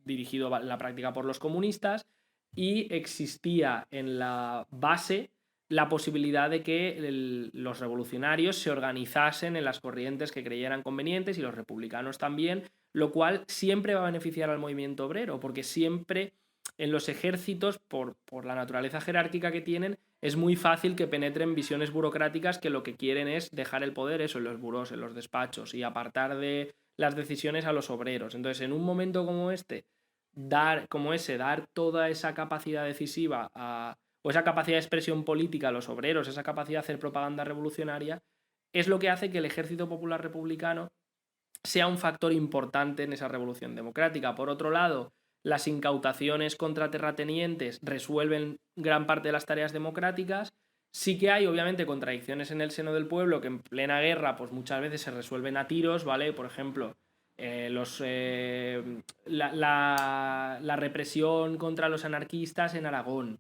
dirigido en la práctica por los comunistas y existía en la base la posibilidad de que los revolucionarios se organizasen en las corrientes que creyeran convenientes y los republicanos también, lo cual siempre va a beneficiar al movimiento obrero, porque siempre en los ejércitos, por la naturaleza jerárquica que tienen, es muy fácil que penetren visiones burocráticas que lo que quieren es dejar el poder, eso, en los burós, en los despachos, y apartar de las decisiones a los obreros. Entonces, en un momento como dar toda esa capacidad decisiva o esa capacidad de expresión política a los obreros, esa capacidad de hacer propaganda revolucionaria, es lo que hace que el Ejército Popular Republicano sea un factor importante en esa revolución democrática. Por otro lado, las incautaciones contra terratenientes resuelven gran parte de las tareas democráticas. Sí que hay, obviamente, contradicciones en el seno del pueblo que en plena guerra, pues muchas veces se resuelven a tiros, ¿vale? Por ejemplo, la represión contra los anarquistas en Aragón,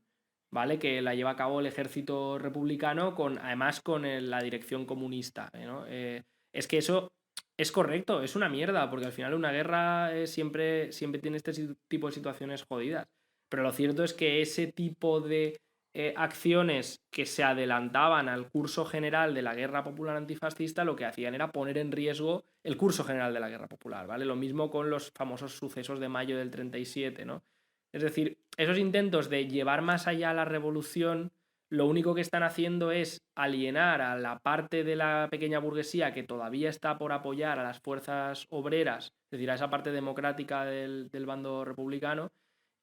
¿vale?, que la lleva a cabo el ejército republicano además con la dirección comunista, ¿no? Es que eso es correcto, es una mierda, porque al final una guerra siempre tiene este tipo de situaciones jodidas. Pero lo cierto es que ese tipo de acciones que se adelantaban al curso general de la guerra popular antifascista lo que hacían era poner en riesgo el curso general de la guerra popular, ¿vale? Lo mismo con los famosos sucesos de mayo del 37, ¿no? Es decir, esos intentos de llevar más allá la revolución, lo único que están haciendo es alienar a la parte de la pequeña burguesía que todavía está por apoyar a las fuerzas obreras, es decir, a esa parte democrática del bando republicano,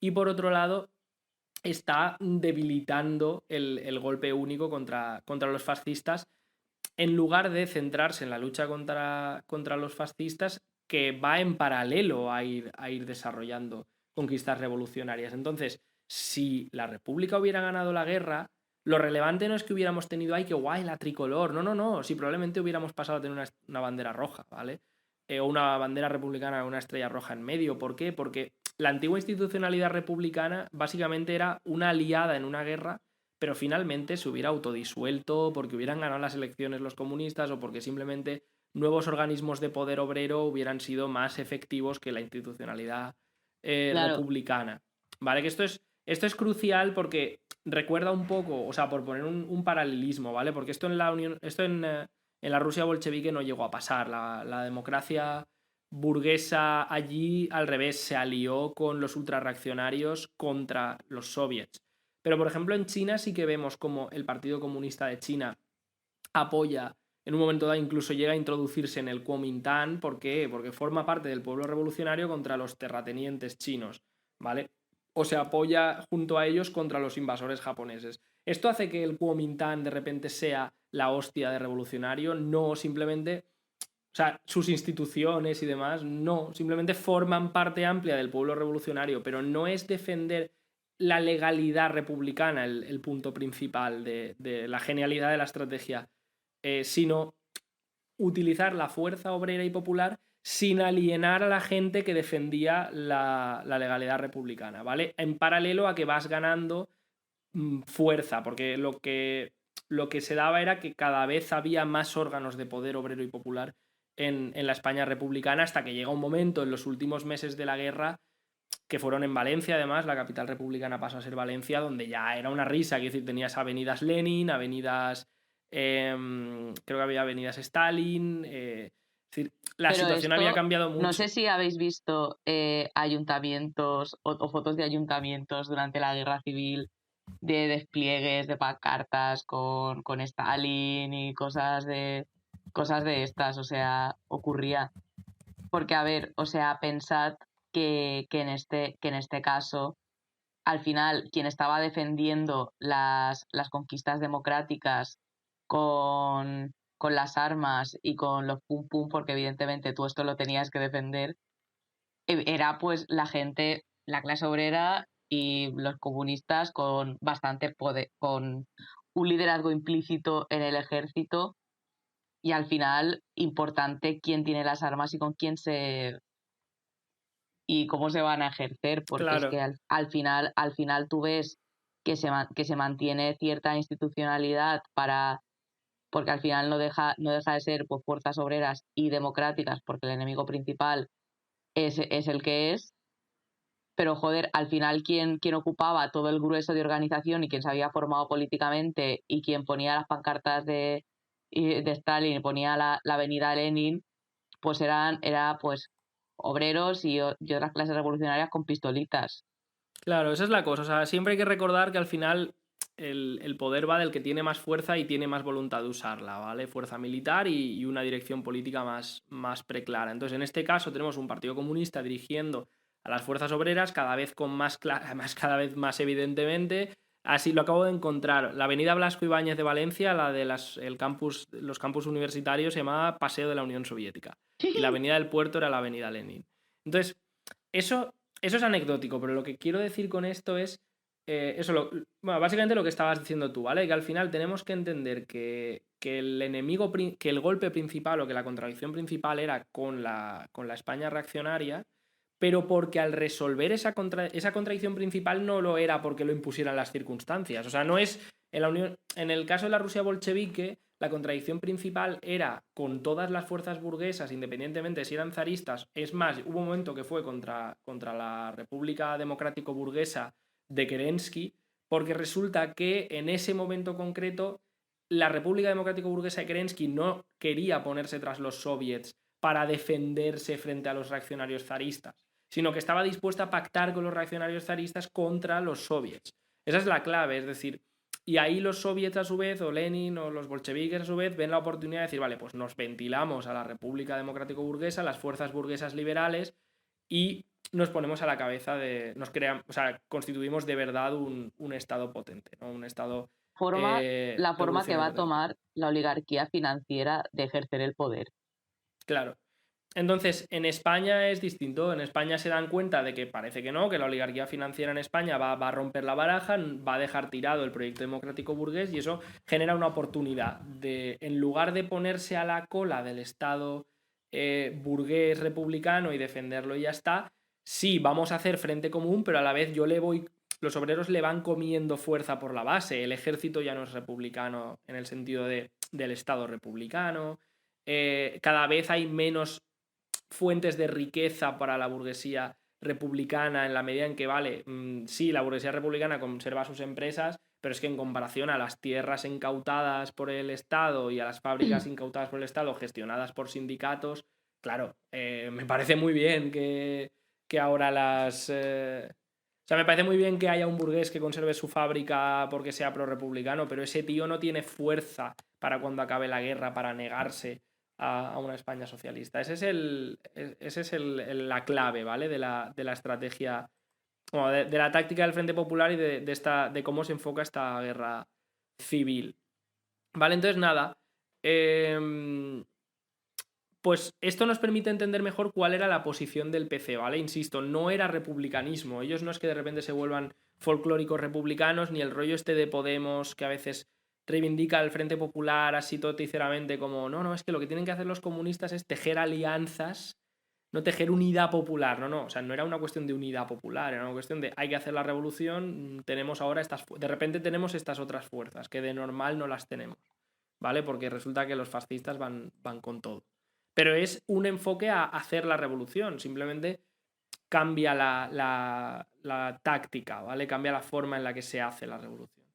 y por otro lado está debilitando el golpe único contra los fascistas, en lugar de centrarse en la lucha contra los fascistas, que va en paralelo a ir desarrollando conquistas revolucionarias. Entonces, si la República hubiera ganado la guerra, lo relevante no es que hubiéramos tenido, ¡ay, qué guay, la tricolor! No. Si probablemente hubiéramos pasado a tener una bandera roja, ¿vale? O una bandera republicana, una estrella roja en medio. ¿Por qué? Porque la antigua institucionalidad republicana básicamente era una aliada en una guerra, pero finalmente se hubiera autodisuelto porque hubieran ganado las elecciones los comunistas o porque simplemente nuevos organismos de poder obrero hubieran sido más efectivos que la institucionalidad Claro. republicana. ¿Vale? Que esto es crucial porque recuerda un poco, o sea, por poner un paralelismo, ¿vale? Porque esto en la Rusia bolchevique no llegó a pasar. La democracia burguesa allí, al revés, se alió con los ultrarreaccionarios contra los soviets. Pero, por ejemplo, en China sí que vemos como el Partido Comunista de China apoya, en un momento dado incluso llega a introducirse en el Kuomintang. ¿Por qué? Porque forma parte del pueblo revolucionario contra los terratenientes chinos, ¿vale? O se apoya junto a ellos contra los invasores japoneses. ¿Esto hace que el Kuomintang de repente sea la hostia de revolucionario? No, simplemente, o sea, sus instituciones y demás, no, simplemente forman parte amplia del pueblo revolucionario, pero no es defender la legalidad republicana el punto principal de la genialidad de la estrategia, sino utilizar la fuerza obrera y popular sin alienar a la gente que defendía la legalidad republicana, ¿vale? En paralelo a que vas ganando fuerza, porque lo que se daba era que cada vez había más órganos de poder obrero y popular en la España republicana, hasta que llega un momento en los últimos meses de la guerra, que fueron en Valencia, además, la capital republicana pasó a ser Valencia, donde ya era una risa, quiero decir, tenías avenidas Lenin, avenidas, creo que había avenidas Stalin, es decir, la Pero situación había esto, cambiado mucho. no sé si habéis visto ayuntamientos o fotos de ayuntamientos durante la guerra civil, de despliegues, de pancartas con Stalin y cosas de estas, o sea, ocurría. Porque, a ver, o sea, pensad que en este caso, al final, quien estaba defendiendo las conquistas democráticas con las armas y con los pum pum, porque evidentemente tú esto lo tenías que defender, era pues la gente, la clase obrera y los comunistas con bastante poder, con un liderazgo implícito en el ejército, y al final importante quién tiene las armas y con quién y cómo se van a ejercer, porque es Claro. que al final tú ves que se mantiene cierta institucionalidad porque al final no deja de ser pues, fuerzas obreras y democráticas, porque el enemigo principal es el que es. Pero, joder, al final quien ocupaba todo el grueso de organización y quien se había formado políticamente y quien ponía las pancartas de Stalin y ponía la avenida Lenin, pues era pues obreros y otras clases revolucionarias con pistolitas. Claro, esa es la cosa. O sea, siempre hay que recordar que al final el poder va del que tiene más fuerza y tiene más voluntad de usarla, ¿vale? Fuerza militar y una dirección política más preclara. Entonces, en este caso tenemos un partido comunista dirigiendo a las fuerzas obreras cada vez con cada vez más evidentemente. Así lo acabo de encontrar. La avenida Blasco Ibáñez de Valencia, la de los campus universitarios, se llamaba Paseo de la Unión Soviética. Y la avenida del Puerto era la avenida Lenin. Entonces, eso es anecdótico, pero lo que quiero decir con esto es bueno, básicamente lo que estabas diciendo tú, ¿vale? Que al final tenemos que entender que el golpe principal o que la contradicción principal era con la España reaccionaria, pero porque al resolver esa contradicción principal no lo era porque lo impusieran las circunstancias. O sea, no es en el caso de la Rusia bolchevique, la contradicción principal era con todas las fuerzas burguesas, independientemente de si eran zaristas. Es más, hubo un momento que fue contra la República Democrático Burguesa de Kerensky, porque resulta que en ese momento concreto la República Democrático Burguesa de Kerensky no quería ponerse tras los soviets para defenderse frente a los reaccionarios zaristas, sino que estaba dispuesta a pactar con los reaccionarios zaristas contra los soviets. Esa es la clave, es decir, y ahí los soviets a su vez, o Lenin o los bolcheviques a su vez, ven la oportunidad de decir, vale, pues nos ventilamos a la República Democrático Burguesa, las fuerzas burguesas liberales, y nos ponemos a la cabeza o sea, constituimos de verdad un Estado potente, ¿no? Un Estado La forma que va revolucionario a potente. tomar la oligarquía financiera de ejercer el poder. Claro. Entonces, en España es distinto. En España se dan cuenta de que parece que no, que la oligarquía financiera en España va a romper la baraja, va a dejar tirado el proyecto democrático burgués, y eso genera una oportunidad de, en lugar de ponerse a la cola del Estado burgués republicano y defenderlo y ya está, sí, vamos a hacer frente común, pero a la vez los obreros le van comiendo fuerza por la base. El ejército ya no es republicano en el sentido del Estado republicano. Cada vez hay menos fuentes de riqueza para la burguesía republicana, en la medida en que, vale, sí, la burguesía republicana conserva sus empresas, pero es que en comparación a las tierras incautadas por el Estado y a las fábricas incautadas por el Estado gestionadas por sindicatos, claro, me parece muy bien que ahora o sea, me parece muy bien que haya un burgués que conserve su fábrica porque sea pro-republicano, pero ese tío no tiene fuerza para cuando acabe la guerra para negarse a una España socialista. Esa es la clave, ¿vale? De la estrategia, bueno, de la táctica del Frente Popular y de cómo se enfoca esta guerra civil. ¿Vale? Entonces, nada. Pues esto nos permite entender mejor cuál era la posición del PC, ¿vale? Insisto, no era republicanismo. Ellos no es que de repente se vuelvan folclóricos republicanos, ni el rollo este de Podemos, que a veces reivindica al Frente Popular así toticeramente como, no, es que lo que tienen que hacer los comunistas es tejer alianzas no tejer unidad popular, no, o sea, no era una cuestión de unidad popular, era una cuestión de hay que hacer la revolución, tenemos ahora de repente tenemos estas otras fuerzas que de normal no las tenemos, ¿vale? Porque resulta que los fascistas van con todo. Pero es un enfoque a hacer la revolución, simplemente cambia la táctica, ¿vale? Cambia la forma en la que se hace la revolución.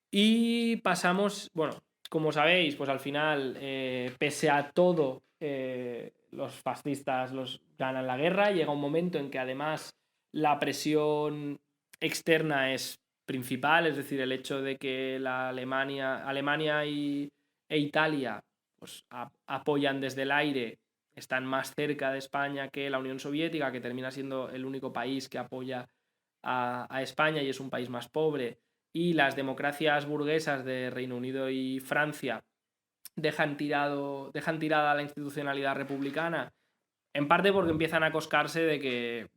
Y pasamos, bueno, como sabéis, pues al final, pese a todo, los fascistas ganan la guerra. Llega un momento en que además la presión externa es principal, es decir, el hecho de que Alemania e Italia pues, apoyan desde el aire, están más cerca de España que la Unión Soviética, que termina siendo el único país que apoya a España y es un país más pobre, y las democracias burguesas de Reino Unido y Francia dejan tirada la institucionalidad republicana, en parte porque empiezan a coscarse de que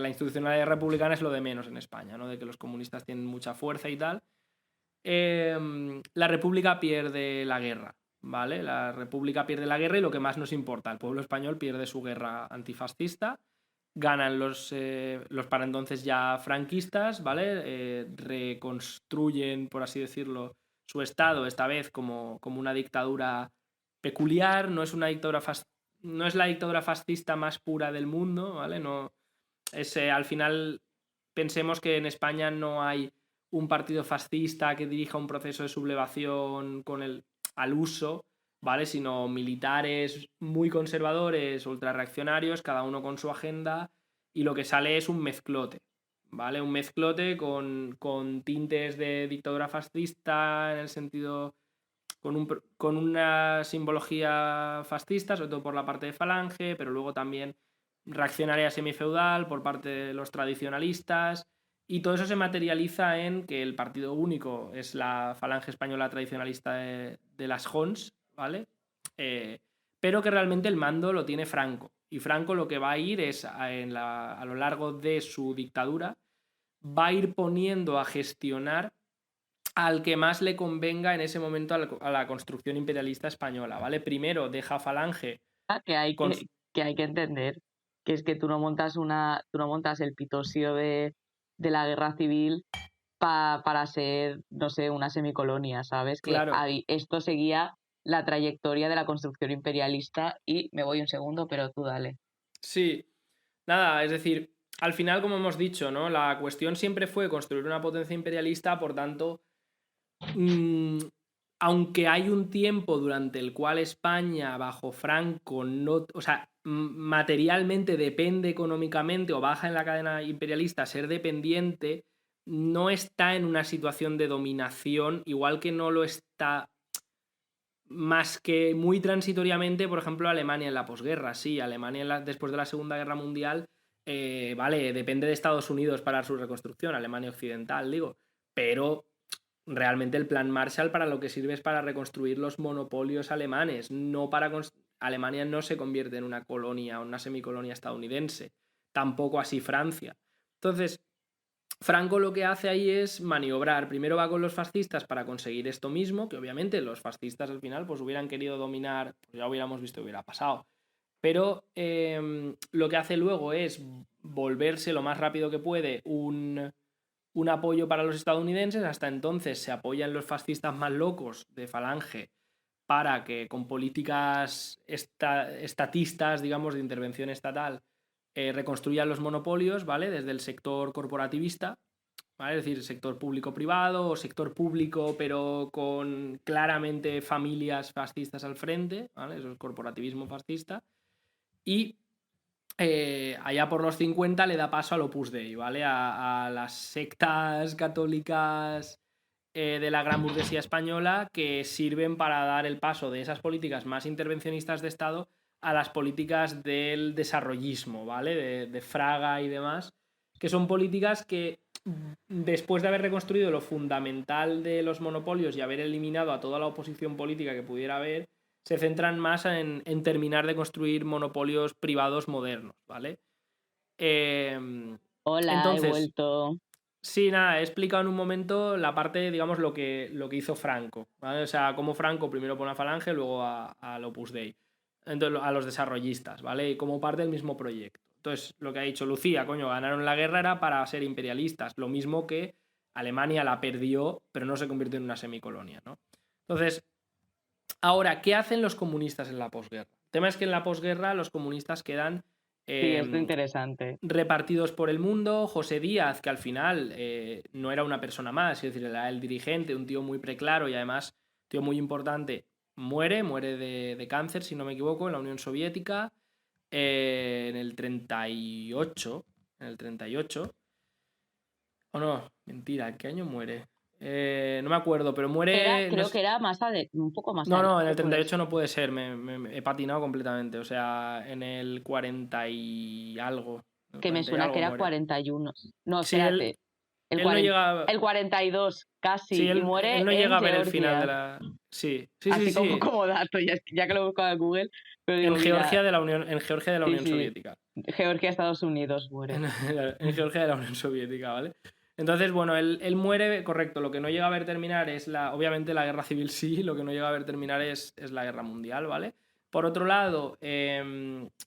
la institucionalidad republicana es lo de menos en España, ¿no? De que los comunistas tienen mucha fuerza y tal. La República pierde la guerra, ¿vale? La República pierde la guerra y lo que más nos importa, el pueblo español pierde su guerra antifascista, ganan los para entonces ya franquistas, ¿vale? Reconstruyen, por así decirlo, su estado, esta vez como una dictadura peculiar, no es una dictadura no es la dictadura fascista más pura del mundo, ¿vale? No, al final pensemos que en España no hay un partido fascista que dirija un proceso de sublevación al uso, ¿vale? Sino militares muy conservadores, ultrarreaccionarios, cada uno con su agenda, y lo que sale es un mezclote, ¿vale? Un mezclote con tintes de dictadura fascista, en el sentido, con una simbología fascista, sobre todo por la parte de Falange, pero luego también reaccionaria semifeudal por parte de los tradicionalistas, y todo eso se materializa en que el partido único es la Falange Española Tradicionalista de las Jons, ¿vale? Pero que realmente el mando lo tiene Franco, y Franco lo que va a ir es a lo largo de su dictadura va a ir poniendo a gestionar al que más le convenga en ese momento a la construcción imperialista española, ¿vale? Primero deja Falange que hay con... que hay que entender que es que tú no montas el pitosio de la guerra civil para ser, no sé, una semicolonia, ¿sabes? Claro. Que esto seguía la trayectoria de la construcción imperialista, y me voy un segundo, pero tú dale. Sí, nada, es decir, al final, como hemos dicho, ¿no? La cuestión siempre fue construir una potencia imperialista, por tanto, aunque hay un tiempo durante el cual España, bajo Franco, no, o sea, materialmente depende económicamente o baja en la cadena imperialista, ser dependiente, no está en una situación de dominación, igual que no lo está más que muy transitoriamente, por ejemplo, Alemania en la posguerra. Sí, Alemania después de la Segunda Guerra Mundial, vale, depende de Estados Unidos para su reconstrucción, Alemania Occidental, digo, pero realmente el plan Marshall para lo que sirve es para reconstruir los monopolios alemanes, no para... Alemania no se convierte en una colonia o una semicolonia estadounidense, tampoco así Francia. Entonces, Franco lo que hace ahí es maniobrar. Primero va con los fascistas para conseguir esto mismo, que obviamente los fascistas al final pues hubieran querido dominar, pues ya hubiéramos visto que hubiera pasado. Pero lo que hace luego es volverse lo más rápido que puede un apoyo para los estadounidenses. Hasta entonces se apoyan los fascistas más locos de Falange para que con políticas estatistas, digamos, de intervención estatal, reconstruyan los monopolios, ¿vale? Desde el sector corporativista, ¿vale? Es decir, sector público-privado o sector público, pero con claramente familias fascistas al frente, ¿vale? Eso es el corporativismo fascista. Y allá por los 50 le da paso al Opus Dei, ¿vale? A las sectas católicas de la gran burguesía española, que sirven para dar el paso de esas políticas más intervencionistas de Estado a las políticas del desarrollismo, ¿vale? De Fraga y demás, que son políticas que, después de haber reconstruido lo fundamental de los monopolios y haber eliminado a toda la oposición política que pudiera haber, se centran más en terminar de construir monopolios privados modernos, ¿vale? Hola, Entonces, he vuelto. Sí, nada, he explicado en un momento la parte, digamos, lo que hizo Franco, ¿vale? O sea, cómo Franco primero pone a Falange, luego al Opus Dei. Entonces, a los desarrollistas, ¿vale? Y como parte del mismo proyecto. Entonces, lo que ha dicho Lucía, coño, ganaron la guerra era para ser imperialistas, lo mismo que Alemania la perdió, pero no se convirtió en una semicolonia, ¿no? Entonces, ahora, ¿qué hacen los comunistas en la posguerra? El tema es que en la posguerra los comunistas quedan Sí, esto es interesante. repartidos por el mundo. José Díaz, que al final no era una persona más, es decir, era el dirigente, un tío muy preclaro y además un tío muy importante, muere de cáncer, si no me equivoco, en la Unión Soviética en el 38. En el 38. O no, mentira, ¿en qué año muere? No me acuerdo, pero muere. Creo que era un poco más No, adelante. en el pues. 38 no puede ser, me he patinado completamente. O sea, en el 40 y algo. Que me suena que era muere. 41. No, Sí, espérate. él no llega. El 42, casi. Sí, y muere él no en llega a ver el Georgia. final de la. Sí, sí, Así sí. como dato, ya que lo he buscado en Google. Pero digo, En Georgia de la Unión sí. Soviética. Georgia, Estados Unidos muere. En Georgia de la Unión Soviética, ¿vale? Entonces, bueno, él muere, correcto. Lo que no llega a ver terminar es obviamente la guerra civil, sí, lo que no llega a ver terminar es la guerra mundial, ¿vale? Por otro lado,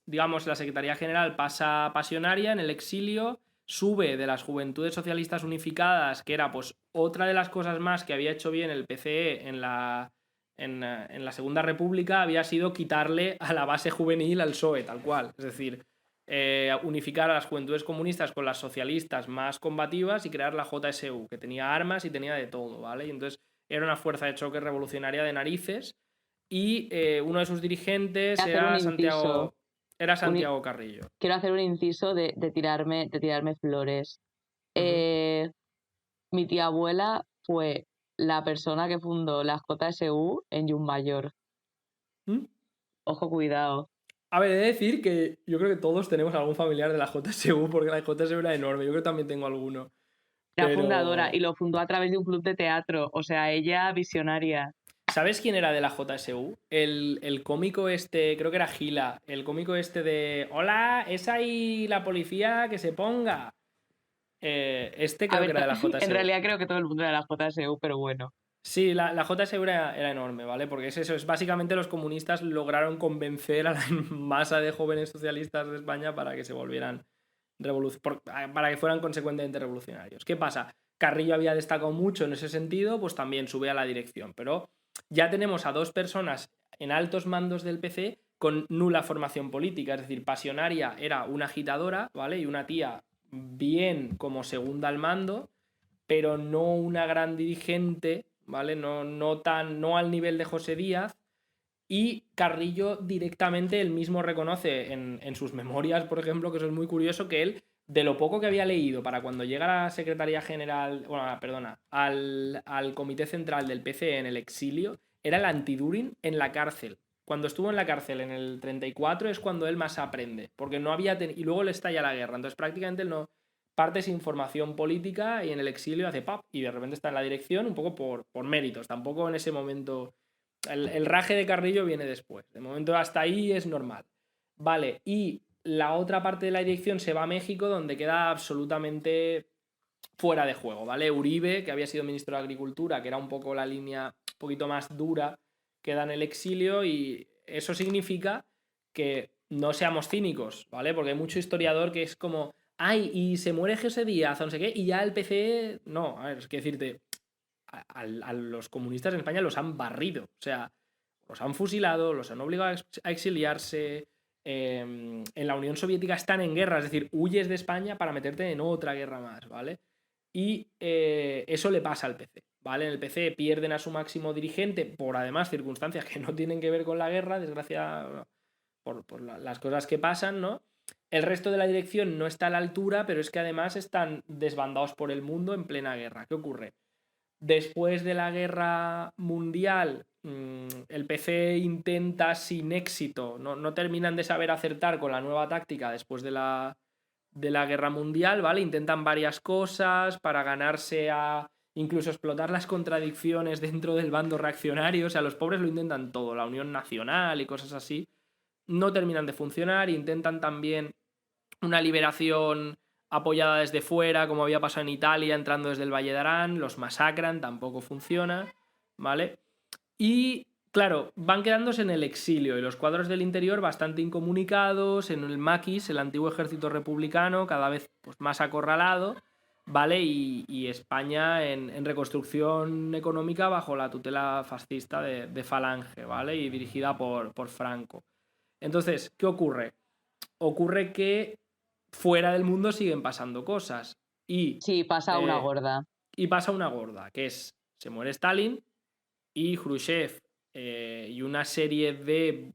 digamos, la Secretaría General pasa a pasionaria en el exilio, sube de las Juventudes Socialistas Unificadas, que era pues otra de las cosas más que había hecho bien el PCE en la Segunda República, había sido quitarle a la base juvenil al PSOE, tal cual. Es decir, unificar a las juventudes comunistas con las socialistas más combativas y crear la JSU, que tenía armas y tenía de todo, ¿vale? Y entonces era una fuerza de choque revolucionaria de narices y uno de sus dirigentes era Santiago Carrillo. Quiero hacer un inciso de tirarme flores. Mi tía abuela fue la persona que fundó las JSU en Yummayor. Ojo, cuidado. A ver, he de decir que yo creo que todos tenemos algún familiar de la JSU, porque la JSU era enorme. Yo creo que también tengo alguno. Era fundadora y lo fundó a través de un club de teatro. O sea, ella visionaria. ¿Sabes quién era de la JSU? El cómico este, creo que era Gila, el cómico este de hola, es ahí la policía que se ponga. Creo que era de la JSU. En realidad creo que todo el mundo era de la JSU, pero bueno. Sí, la JSU era enorme, ¿vale? Porque es básicamente los comunistas lograron convencer a la masa de jóvenes socialistas de España para que se volvieran para que fueran consecuentemente revolucionarios. ¿Qué pasa? Carrillo había destacado mucho en ese sentido, pues también sube a la dirección, pero ya tenemos a dos personas en altos mandos del PC con nula formación política, es decir, Pasionaria era una agitadora, ¿vale? Y una tía bien como segunda al mando, pero no una gran dirigente, ¿vale? No al nivel de José Díaz. Y Carrillo directamente él mismo reconoce en sus memorias, por ejemplo, que eso es muy curioso, que él, de lo poco que había leído para cuando llega a la Secretaría General, al Comité Central del PC en el exilio, era el antiduring en la cárcel. Cuando estuvo en la cárcel en el 34 es cuando él más aprende, porque no había y luego le estalla la guerra, entonces prácticamente él no parte sin formación política y en el exilio hace pap y de repente está en la dirección un poco por méritos, tampoco en ese momento. El raje de Carrillo viene después. De momento hasta ahí es normal. Vale, y la otra parte de la dirección se va a México, donde queda absolutamente fuera de juego, ¿vale? Uribe, que había sido ministro de Agricultura, que era un poco la línea un poquito más dura, queda en el exilio y eso significa que no seamos cínicos, ¿vale? Porque hay mucho historiador que es como, ay, y se muere José Díaz, o no sé qué, y ya el PC... No, a ver, es que decirte, a los comunistas en España los han barrido, o sea, los han fusilado, los han obligado a exiliarse, en la Unión Soviética están en guerra, es decir, huyes de España para meterte en otra guerra más, ¿vale? Y eso le pasa al PC, ¿vale? En el PC pierden a su máximo dirigente por además circunstancias que no tienen que ver con la guerra, desgraciadamente, por las cosas que pasan, ¿no? El resto de la dirección no está a la altura, pero es que además están desbandados por el mundo en plena guerra. ¿Qué ocurre? Después de la guerra mundial, el PC intenta sin éxito, no terminan de saber acertar con la nueva táctica después de la guerra mundial, ¿vale? Intentan varias cosas para ganarse incluso explotar las contradicciones dentro del bando reaccionario, o sea, los pobres lo intentan todo, la Unión Nacional y cosas así, no terminan de funcionar, intentan también una liberación apoyada desde fuera, como había pasado en Italia, entrando desde el Valle de Arán, los masacran, tampoco funciona, ¿vale? Y claro, van quedándose en el exilio y los cuadros del interior bastante incomunicados, en el maquis, el antiguo ejército republicano, cada vez pues, más acorralado, ¿vale? Y España en reconstrucción económica bajo la tutela fascista de Falange, ¿vale? Y dirigida por Franco. Entonces, ¿qué ocurre? Ocurre que fuera del mundo siguen pasando cosas Sí, pasa una gorda. y pasa una gorda, que es, se muere Stalin y Khrushchev y una serie de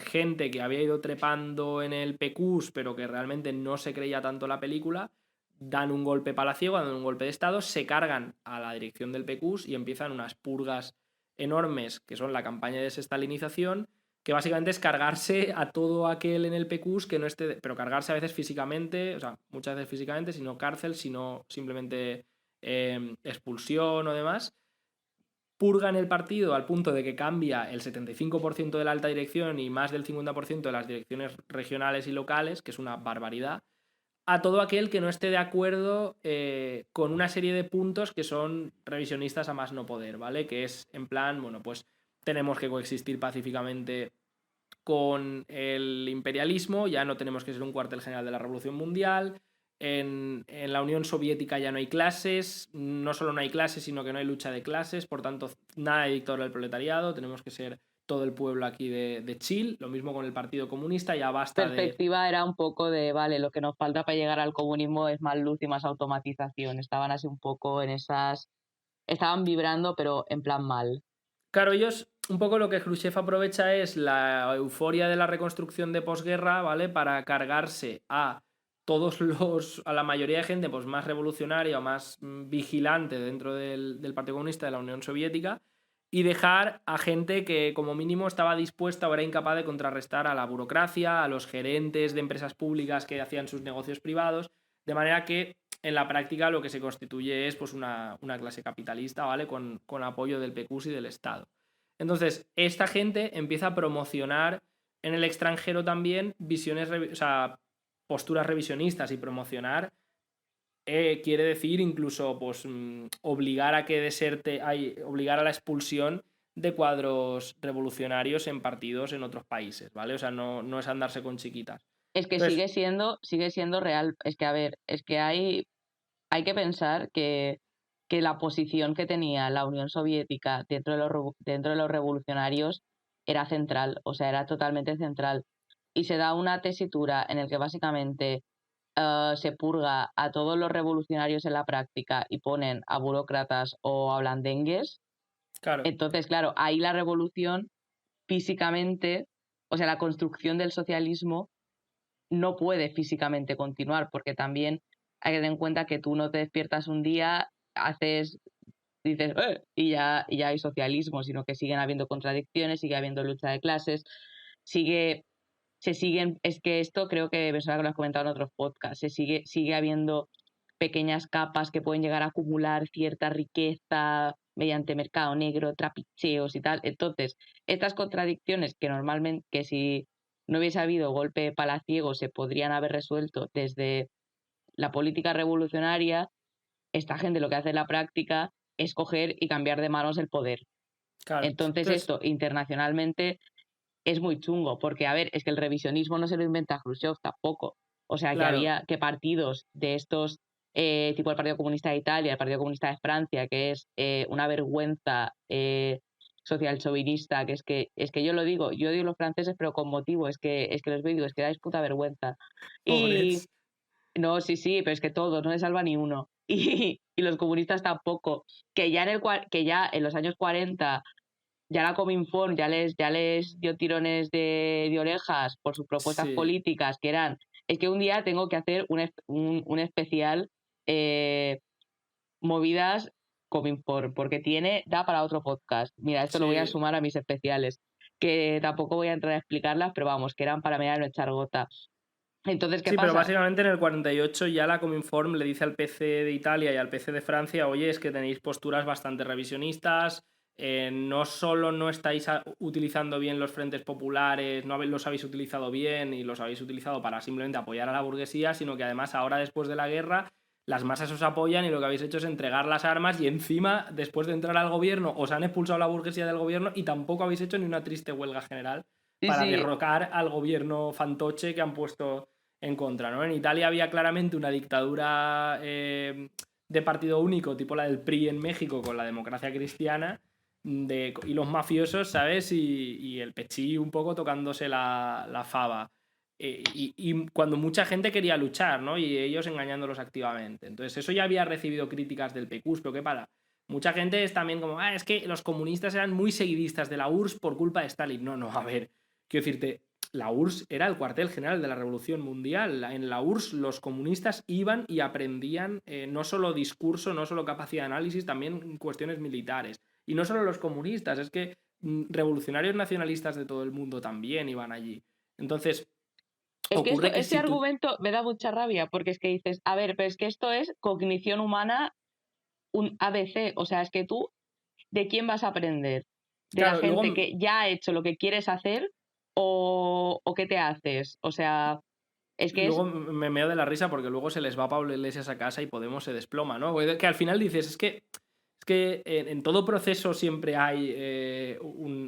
gente que había ido trepando en el PQS, pero que realmente no se creía tanto la película, dan un golpe palaciego, dan un golpe de estado, se cargan a la dirección del PQS y empiezan unas purgas enormes, que son la campaña de desestalinización, que básicamente es cargarse a todo aquel en el PQS que no esté, pero cargarse a veces físicamente, o sea, muchas veces físicamente, sino cárcel, sino simplemente expulsión o demás. Purgan el partido al punto de que cambia el 75% de la alta dirección y más del 50% de las direcciones regionales y locales, que es una barbaridad, a todo aquel que no esté de acuerdo con una serie de puntos que son revisionistas a más no poder, ¿vale? Que es en plan, bueno, pues tenemos que coexistir pacíficamente con el imperialismo, ya no tenemos que ser un cuartel general de la Revolución Mundial. En la Unión Soviética ya no hay clases, no solo no hay clases, sino que no hay lucha de clases, por tanto, nada de dictadura del proletariado, tenemos que ser todo el pueblo aquí de Chile, lo mismo con el Partido Comunista, ya basta de... Perspectiva era un poco de, vale, lo que nos falta para llegar al comunismo es más luz y más automatización. Estaban así un poco en esas... Estaban vibrando, pero en plan mal. Claro, ellos, un poco lo que Khrushchev aprovecha es la euforia de la reconstrucción de posguerra, ¿vale? Para cargarse a todos los, a la mayoría de gente pues más revolucionaria o más vigilante dentro del Partido Comunista de la Unión Soviética y dejar a gente que como mínimo estaba dispuesta o era incapaz de contrarrestar a la burocracia, a los gerentes de empresas públicas que hacían sus negocios privados, de manera que en la práctica lo que se constituye es pues una clase capitalista, ¿vale? Con apoyo del PQS y del Estado. Entonces, esta gente empieza a promocionar en el extranjero también visiones, o sea, posturas revisionistas y promocionar quiere decir incluso pues obligar a que deserte, obligar a la expulsión de cuadros revolucionarios en partidos en otros países, ¿vale? O sea, no es andarse con chiquitas. Es que Entonces, sigue siendo real. Es que, a ver, es que hay que pensar que la posición que tenía la Unión Soviética dentro de los revolucionarios era central, o sea, era totalmente central. Y se da una tesitura en el que básicamente se purga a todos los revolucionarios en la práctica y ponen a burócratas o a blandengues. claro. Entonces, claro, ahí la revolución físicamente, o sea, la construcción del socialismo no puede físicamente continuar, porque también hay que tener en cuenta que tú no te despiertas un día, dices, y ya hay socialismo, sino que siguen habiendo contradicciones, sigue habiendo lucha de clases, se siguen, es que esto creo que pensaba que lo has comentado en otros podcasts, sigue habiendo pequeñas capas que pueden llegar a acumular cierta riqueza mediante mercado negro, trapicheos y tal. Entonces, estas contradicciones que normalmente, que si no hubiese habido golpe palaciego, se podrían haber resuelto desde la política revolucionaria, esta gente lo que hace en la práctica es coger y cambiar de manos el poder. Claro. Entonces, esto internacionalmente es muy chungo, porque, a ver, es que el revisionismo no se lo inventa Khrushchev tampoco. O sea, claro. que había que partidos de estos, tipo el Partido Comunista de Italia, el Partido Comunista de Francia, que es una vergüenza social chauvinista, que es que yo lo digo, yo odio a los franceses, pero con motivo, es que los veo y digo, es que dais puta vergüenza. Y Pobres. no, sí, pero es que todos, no se salva ni uno. Y los comunistas tampoco. Que ya en los años 40 ya la Cominform ya les dio tirones de orejas por sus propuestas Sí. políticas, que eran, es que un día tengo que hacer un especial movidas Cominform, porque da para otro podcast. Mira, esto lo voy a Sí. sumar a mis especiales, que tampoco voy a entrar a explicarlas, pero vamos, que eran para mirar y no echar gota. Entonces, ¿qué Sí, pero pasa? básicamente en el 48 ya la Cominform le dice al PC de Italia y al PC de Francia, oye, es que tenéis posturas bastante revisionistas, no solo no estáis utilizando bien los frentes populares, no los habéis utilizado bien y los habéis utilizado para simplemente apoyar a la burguesía, sino que además ahora después de la guerra las masas os apoyan y lo que habéis hecho es entregar las armas y encima, después de entrar al gobierno, os han expulsado la burguesía del gobierno y tampoco habéis hecho ni una triste huelga general Sí, para sí. derrocar al gobierno fantoche que han puesto en contra, ¿no? En Italia había claramente una dictadura de partido único, tipo la del PRI en México, con la democracia cristiana, y los mafiosos, ¿sabes? Y el Pechí un poco tocándose la fava. Y cuando mucha gente quería luchar, ¿no? Y ellos engañándolos activamente. Entonces, eso ya había recibido críticas del PQs, pero ¿qué para? Mucha gente es también como, es que los comunistas eran muy seguidistas de la URSS por culpa de Stalin. No, a ver, quiero decirte, la URSS era el cuartel general de la Revolución Mundial. En la URSS los comunistas iban y aprendían no solo discurso, no solo capacidad de análisis, también cuestiones militares. Y no solo los comunistas, es que revolucionarios nacionalistas de todo el mundo también iban allí. Entonces, Es que ocurre que este si tú... argumento me da mucha rabia, porque es que dices, a ver, pero es que esto es cognición humana, un ABC, o sea, es que tú, ¿de quién vas a aprender? ¿De la Claro, gente luego que ya ha hecho lo que quieres hacer o qué te haces? O sea, es que es... Luego me meo de la risa porque luego se les va Pablo Iglesias a casa y Podemos se desploma, ¿no? Porque que al final dices, es que en todo proceso siempre hay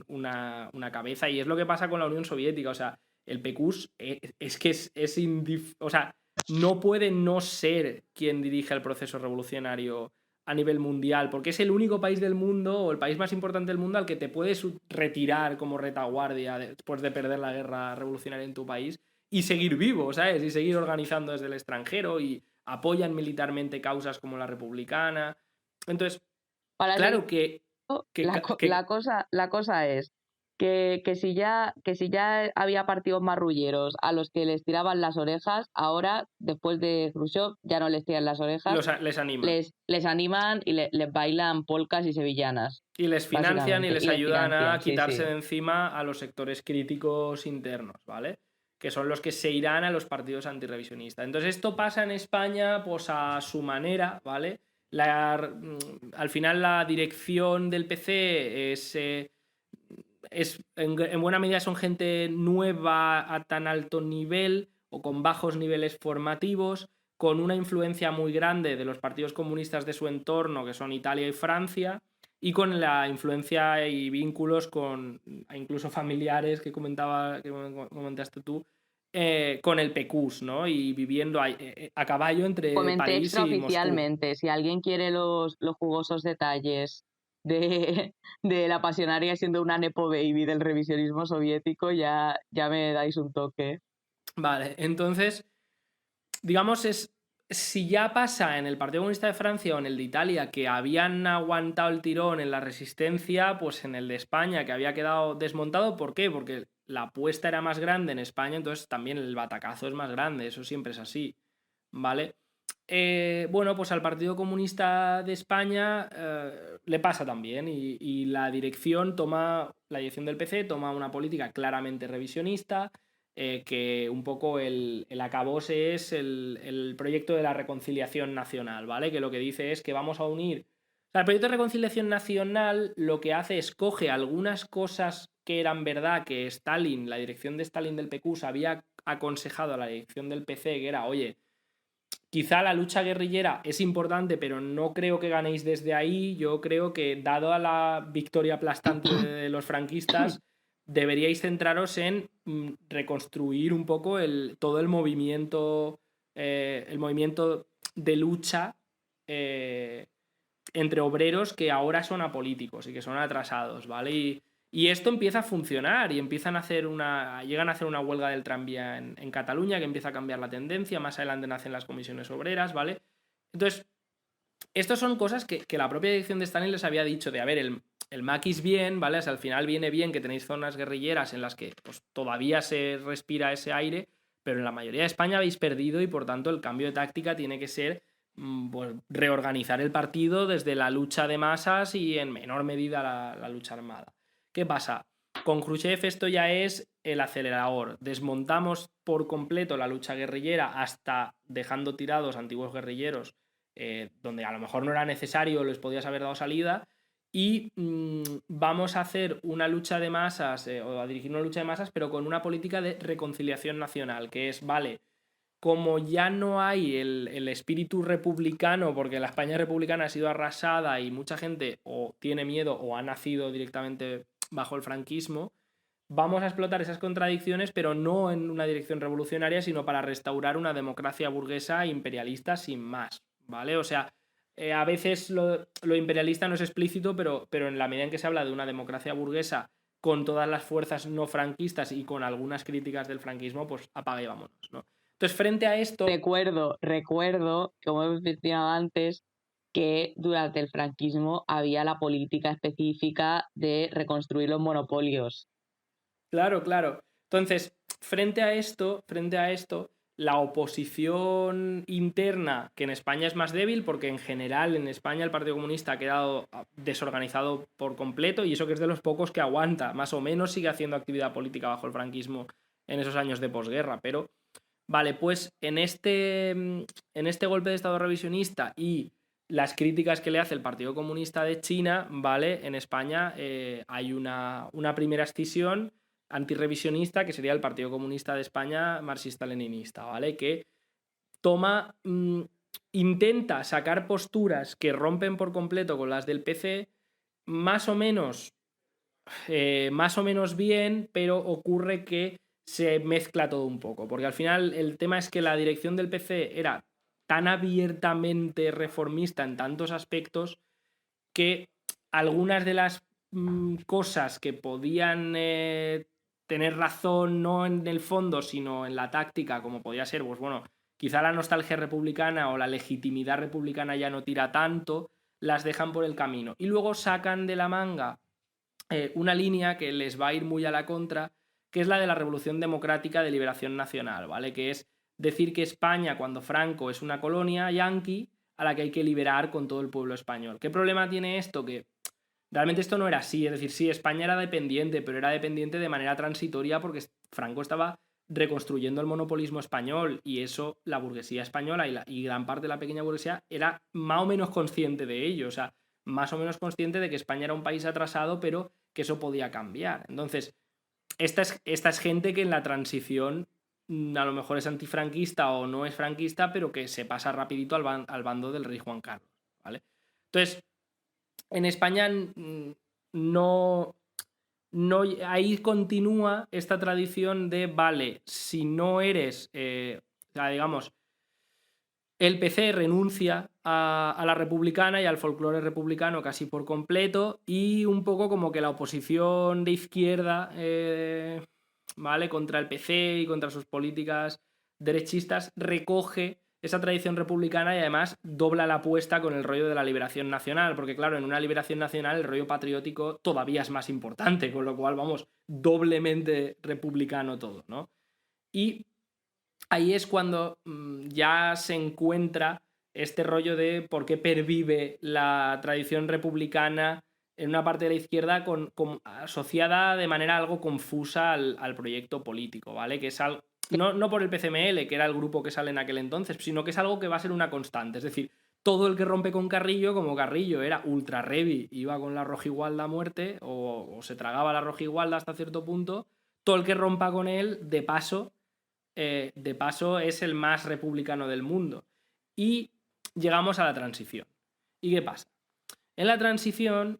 una cabeza y es lo que pasa con la Unión Soviética. O sea, el PQs es que o sea, no puede no ser quien dirige el proceso revolucionario a nivel mundial, porque es el único país del mundo o el país más importante del mundo al que te puedes retirar como retaguardia después de perder la guerra revolucionaria en tu país y seguir vivo, ¿sabes? Y seguir organizando desde el extranjero y apoyan militarmente causas como la republicana. Entonces, Para claro seguir, la cosa es que si ya había partidos marrulleros a los que les tiraban las orejas, ahora, después de Khrushchev, ya no les tiran las orejas, les animan. les animan y les bailan polcas y sevillanas. Y les financian y Básicamente. les Y les ayudan a financian, sí, quitarse sí. de encima a los sectores críticos internos, ¿vale? Que son los que se irán a los partidos antirrevisionistas. Entonces esto pasa en España pues a su manera, ¿vale? Al final la dirección del PC en buena medida son gente nueva a tan alto nivel o con bajos niveles formativos, con una influencia muy grande de los partidos comunistas de su entorno, que son Italia y Francia, y con la influencia y vínculos con incluso familiares que comentaste tú, con el PQs, ¿no? Y viviendo a caballo entre Comenté París y Moscú. extraoficialmente, si alguien quiere los jugosos detalles de la pasionaria siendo una nepo baby del revisionismo soviético, ya me dais un toque. Vale, entonces, digamos, si ya pasa en el Partido Comunista de Francia o en el de Italia que habían aguantado el tirón en la resistencia, pues en el de España que había quedado desmontado. ¿Por qué? Porque la apuesta era más grande en España, entonces también el batacazo es más grande, eso siempre es así, ¿vale? Bueno, pues al Partido Comunista de España le pasa también y la dirección del PC toma una política claramente revisionista, que un poco el acabose es el proyecto de la reconciliación nacional, ¿vale? Que lo que dice es que vamos a unir... O sea, el proyecto de reconciliación nacional lo que hace es coge algunas cosas que eran verdad que Stalin, la dirección de Stalin del PQ, había aconsejado a la dirección del PC, que era, oye, quizá la lucha guerrillera es importante, pero no creo que ganéis desde ahí. Yo creo que, dado a la victoria aplastante de los franquistas, deberíais centraros en reconstruir un poco todo el movimiento de lucha entre obreros que ahora son apolíticos y que son atrasados, ¿vale? Y esto empieza a funcionar y llegan a hacer una huelga del tranvía en Cataluña que empieza a cambiar la tendencia. Más adelante nacen las comisiones obreras, ¿vale? Entonces, estas son cosas que la propia dirección de Stalin les había dicho de, a ver, el maquis bien, ¿vale? O sea, al final viene bien que tenéis zonas guerrilleras en las que pues, todavía se respira ese aire, pero en la mayoría de España habéis perdido y por tanto el cambio de táctica tiene que ser pues, reorganizar el partido desde la lucha de masas y en menor medida la lucha armada. ¿Qué pasa? Con Khrushchev esto ya es el acelerador. Desmontamos por completo la lucha guerrillera hasta dejando tirados antiguos guerrilleros donde a lo mejor no era necesario, les podías haber dado salida, y vamos a hacer una lucha de masas o a dirigir una lucha de masas, pero con una política de reconciliación nacional, que es, vale, como ya no hay el espíritu republicano, porque la España republicana ha sido arrasada y mucha gente o tiene miedo o ha nacido directamente bajo el franquismo, vamos a explotar esas contradicciones, pero no en una dirección revolucionaria, sino para restaurar una democracia burguesa imperialista sin más, ¿vale? O sea, a veces lo imperialista no es explícito, pero en la medida en que se habla de una democracia burguesa con todas las fuerzas no franquistas y con algunas críticas del franquismo, pues apaga y vámonos, ¿no? Entonces, frente a esto... Recuerdo, como hemos mencionado antes, que durante el franquismo había la política específica de reconstruir los monopolios. Claro. Entonces, frente a esto, la oposición interna, que en España es más débil, porque en general en España el Partido Comunista ha quedado desorganizado por completo, y eso que es de los pocos que aguanta, más o menos sigue haciendo actividad política bajo el franquismo en esos años de posguerra, pero vale, pues en este golpe de Estado revisionista y las críticas que le hace el Partido Comunista de China, ¿vale? En España hay una primera escisión antirrevisionista, que sería el Partido Comunista de España marxista-leninista, ¿vale? Que toma, intenta sacar posturas que rompen por completo con las del PC, más o menos bien, pero ocurre que se mezcla todo un poco, porque al final el tema es que la dirección del PC era tan abiertamente reformista en tantos aspectos que algunas de las cosas que podían tener razón no en el fondo sino en la táctica, como podía ser, pues bueno, quizá la nostalgia republicana o la legitimidad republicana ya no tira tanto, las dejan por el camino y luego sacan de la manga una línea que les va a ir muy a la contra, que es la de la Revolución Democrática de Liberación Nacional, ¿vale? Que es decir que España, cuando Franco es una colonia yanqui, a la que hay que liberar con todo el pueblo español. ¿Qué problema tiene esto? Que realmente esto no era así, es decir, sí, España era dependiente, pero era dependiente de manera transitoria porque Franco estaba reconstruyendo el monopolismo español y eso la burguesía española y gran parte de la pequeña burguesía era más o menos consciente de ello, o sea, más o menos consciente de que España era un país atrasado, pero que eso podía cambiar. Entonces, esta es gente que en la transición a lo mejor es antifranquista o no es franquista, pero que se pasa rapidito al bando del rey Juan Carlos, ¿vale? Entonces, en España no, ahí continúa esta tradición de, vale, si no eres, o sea, digamos, el PC renuncia a la republicana y al folclore republicano casi por completo y un poco como que la oposición de izquierda, ¿vale? Contra el PC y contra sus políticas derechistas recoge esa tradición republicana y además dobla la apuesta con el rollo de la liberación nacional, porque claro, en una liberación nacional el rollo patriótico todavía es más importante, con lo cual vamos, doblemente republicano todo, ¿no? Y ahí es cuando ya se encuentra este rollo de por qué pervive la tradición republicana en una parte de la izquierda asociada de manera algo confusa al proyecto político, ¿vale? Que es algo, no por el PCML, que era el grupo que sale en aquel entonces, sino que es algo que va a ser una constante. Es decir, todo el que rompe con Carrillo, como Carrillo era ultra revi, iba con la rojigualda a muerte o se tragaba la rojigualda hasta cierto punto, todo el que rompa con él, de paso es el más republicano del mundo. Y llegamos a la transición. ¿Y qué pasa? En la transición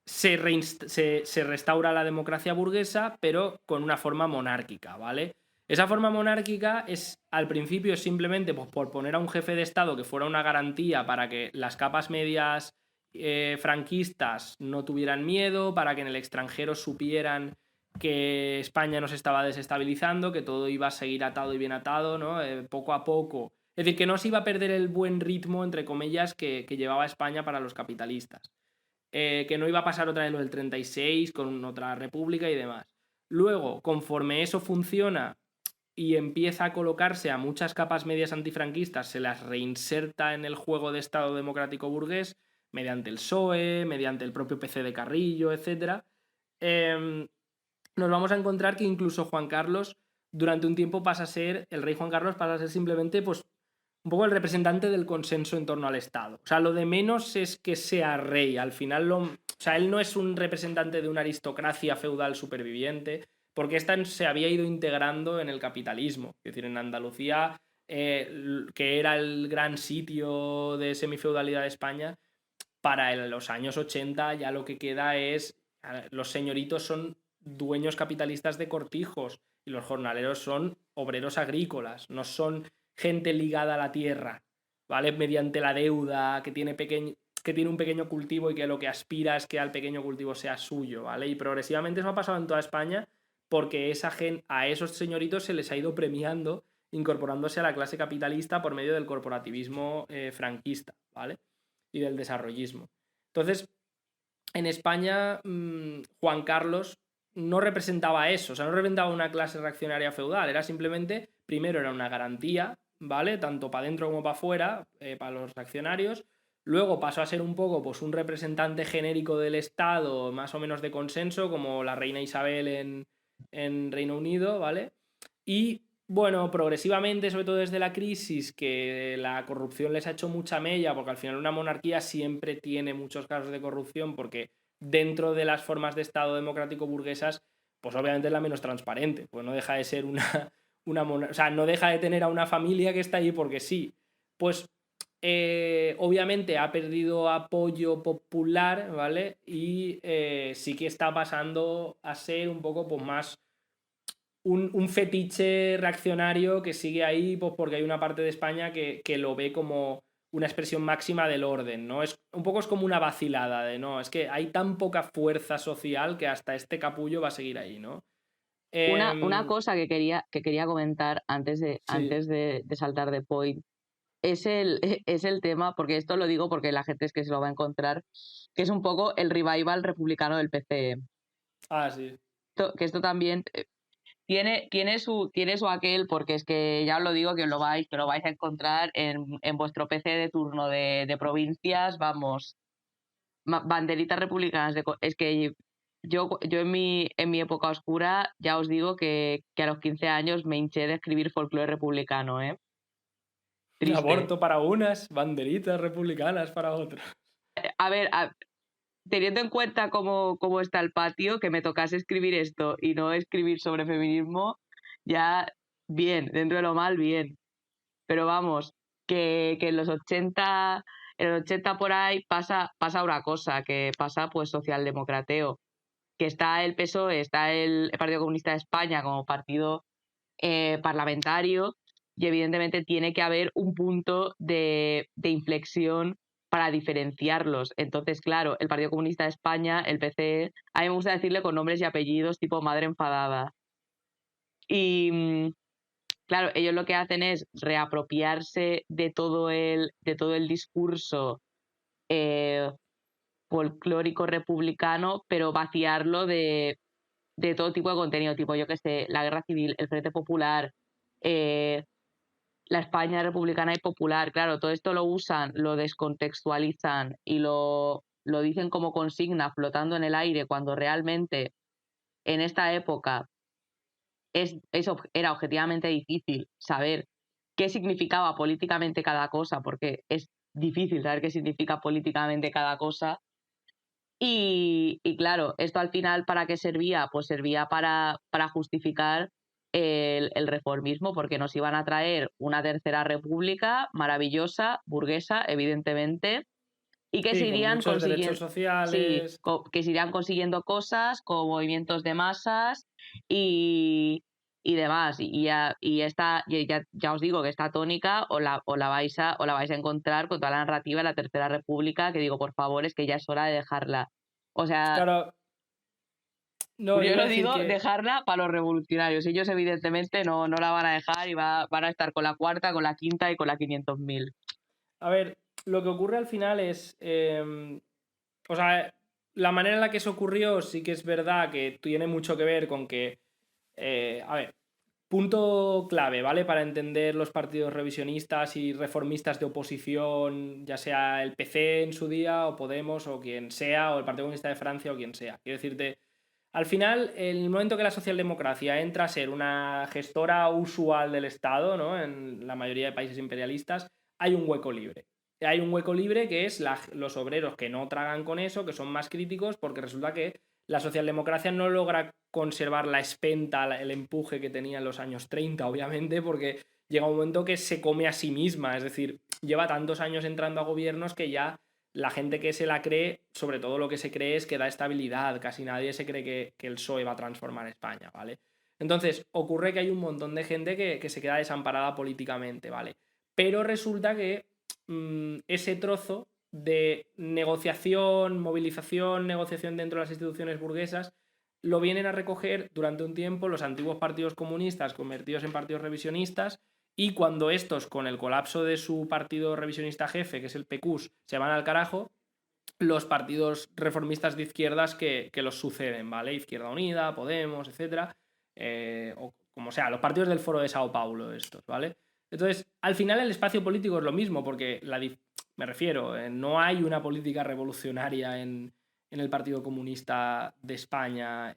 se restaura la democracia burguesa, pero con una forma monárquica, ¿vale? Esa forma monárquica es, al principio, simplemente pues, por poner a un jefe de Estado que fuera una garantía para que las capas medias franquistas no tuvieran miedo, para que en el extranjero supieran que España no se estaba desestabilizando, que todo iba a seguir atado y bien atado, ¿no? Poco a poco. Es decir, que no se iba a perder el buen ritmo, entre comillas, que llevaba España para los capitalistas. Que no iba a pasar otra vez lo del 36 con otra república y demás. Luego, conforme eso funciona y empieza a colocarse a muchas capas medias antifranquistas, se las reinserta en el juego de Estado democrático burgués mediante el PSOE, mediante el propio PC de Carrillo, etc. Nos vamos a encontrar que incluso Juan Carlos durante un tiempo el rey Juan Carlos pasa a ser simplemente pues un poco el representante del consenso en torno al Estado. O sea, lo de menos es que sea rey. Al final, o sea, él no es un representante de una aristocracia feudal superviviente, porque esta se había ido integrando en el capitalismo. Es decir, en Andalucía, que era el gran sitio de semifeudalidad de España, para los años 80 ya lo que queda es, los señoritos son dueños capitalistas de cortijos y los jornaleros son obreros agrícolas, no son gente ligada a la tierra, ¿vale? Mediante la deuda, que tiene un pequeño cultivo y que lo que aspira es que al pequeño cultivo sea suyo, ¿vale? Y progresivamente eso ha pasado en toda España porque a esos señoritos se les ha ido premiando incorporándose a la clase capitalista por medio del corporativismo franquista, ¿vale? Y del desarrollismo. Entonces, en España, Juan Carlos no representaba eso, o sea, no representaba una clase reaccionaria feudal, era simplemente, primero era una garantía, ¿vale? Tanto para adentro como para afuera, para los reaccionarios. Luego pasó a ser un poco pues, un representante genérico del Estado, más o menos de consenso, como la reina Isabel en Reino Unido, ¿vale? Y bueno, progresivamente, sobre todo desde la crisis, que la corrupción les ha hecho mucha mella, porque al final una monarquía siempre tiene muchos casos de corrupción, porque dentro de las formas de Estado democrático burguesas, pues obviamente es la menos transparente, pues no deja de ser o sea, no deja de tener a una familia que está ahí porque sí. Pues obviamente ha perdido apoyo popular, ¿vale? Y sí que está pasando a ser un poco pues, más un fetiche reaccionario que sigue ahí pues, porque hay una parte de España que lo ve como una expresión máxima del orden, ¿no? Un poco es como una vacilada de, no, es que hay tan poca fuerza social que hasta este capullo va a seguir ahí, ¿no? Una cosa que quería comentar antes Sí. de saltar de point es el tema, porque esto lo digo porque la gente es que se lo va a encontrar, que es un poco el revival republicano del PCE. Ah, sí. Que esto también tiene su aquel, porque es que ya os lo digo que lo vais a encontrar en vuestro PC de turno de provincias, vamos, banderitas republicanas. Es que yo en mi época oscura ya os digo que a los 15 años me hinché de escribir folclore republicano, ¿eh? Triste. Aborto para unas, banderitas republicanas para otras. A ver, teniendo en cuenta cómo está el patio, que me tocase escribir esto y no escribir sobre feminismo, ya bien, dentro de lo mal, bien. Pero vamos, que en los 80, por ahí pasa una cosa, que pasa pues socialdemocrateo, que está el PSOE, está el Partido Comunista de España como partido parlamentario, y evidentemente tiene que haber un punto de inflexión para diferenciarlos. Entonces, claro, el Partido Comunista de España, el PCE, a mí me gusta decirle con nombres y apellidos tipo madre enfadada. Y claro, ellos lo que hacen es reapropiarse de todo el discurso folclórico republicano, pero vaciarlo de todo tipo de contenido, tipo, yo que sé, la guerra civil, el Frente Popular, la España republicana y popular. Claro, todo esto lo usan, lo descontextualizan y lo dicen como consigna flotando en el aire, cuando realmente en esta época era objetivamente difícil saber qué significaba políticamente cada cosa, porque es difícil saber qué significa políticamente cada cosa. Y claro, esto al final, ¿para qué servía? Pues servía para justificar el reformismo, porque nos iban a traer una tercera república maravillosa, burguesa, evidentemente, y que se Sí, con irían muchos derechos consiguiendo, sí, sociales. que se irían consiguiendo cosas con movimientos de masas y, demás. Ya os digo que esta tónica os la vais a encontrar con toda la narrativa de la Tercera República, que digo, por favor, es que ya es hora de dejarla. O sea, Claro, no, yo iba a lo decir digo, que, dejarla para los revolucionarios. Ellos evidentemente no la van a dejar y van a estar con la cuarta, con la quinta y con la 500.000. a ver, lo que ocurre al final es, o sea, la manera en la que eso ocurrió sí que es verdad que tiene mucho que ver con que, a ver, punto clave, ¿vale? Para entender los partidos revisionistas y reformistas de oposición, ya sea el PC en su día, o Podemos, o quien sea, o el Partido Comunista de Francia, o quien sea. Quiero decirte, al final, en el momento que la socialdemocracia entra a ser una gestora usual del Estado, ¿no? En la mayoría de países imperialistas, hay un hueco libre. Hay un hueco libre que es los obreros que no tragan con eso, que son más críticos, porque resulta que la socialdemocracia no logra conservar la espenta, el empuje que tenía en los años 30, obviamente, porque llega un momento que se come a sí misma, es decir, lleva tantos años entrando a gobiernos que ya la gente que se la cree, sobre todo lo que se cree es que da estabilidad, casi nadie se cree que el PSOE va a transformar España, ¿vale? Entonces, ocurre que hay un montón de gente que se queda desamparada políticamente, ¿vale? Pero resulta que ese trozo de negociación, movilización, negociación dentro de las instituciones burguesas, lo vienen a recoger durante un tiempo los antiguos partidos comunistas convertidos en partidos revisionistas, y cuando estos, con el colapso de su partido revisionista jefe, que es el PQS, se van al carajo, los partidos reformistas de izquierdas que los suceden, ¿vale? Izquierda Unida, Podemos, etcétera, o como sea, los partidos del Foro de Sao Paulo estos, ¿vale? Entonces, al final el espacio político es lo mismo, porque me refiero, no hay una política revolucionaria en el Partido Comunista de España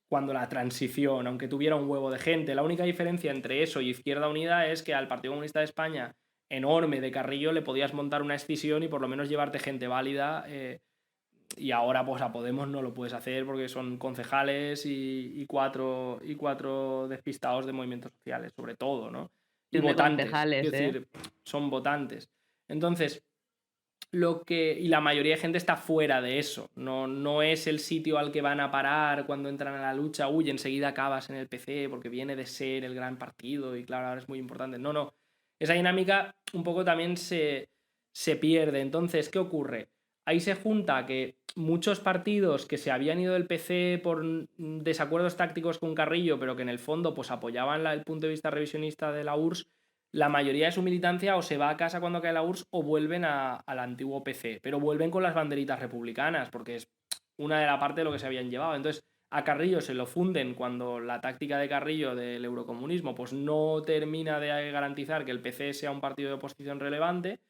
cuando la transición, aunque tuviera un huevo de gente. La única diferencia entre eso y Izquierda Unida es que al Partido Comunista de España enorme de Carrillo le podías montar una escisión y por lo menos llevarte gente válida, y ahora pues a Podemos no lo puedes hacer porque son concejales y cuatro despistados de movimientos sociales, sobre todo, ¿no? Y De votantes, concejales, es decir, son votantes. Entonces, y la mayoría de gente está fuera de eso, no es el sitio al que van a parar cuando entran a la lucha, uy, enseguida acabas en el PC porque viene de ser el gran partido y claro, ahora es muy importante. No, esa dinámica un poco también se pierde. Entonces, ¿qué ocurre? Ahí se junta que muchos partidos que se habían ido del PC por desacuerdos tácticos con Carrillo, pero que en el fondo pues apoyaban el punto de vista revisionista de la URSS, la mayoría de su militancia o se va a casa cuando cae la URSS o vuelven al antiguo PC, pero vuelven con las banderitas republicanas, porque es una de la parte de lo que se habían llevado. Entonces, a Carrillo se lo funden cuando la táctica de Carrillo del eurocomunismo pues no termina de garantizar que el PC sea un partido de oposición relevante,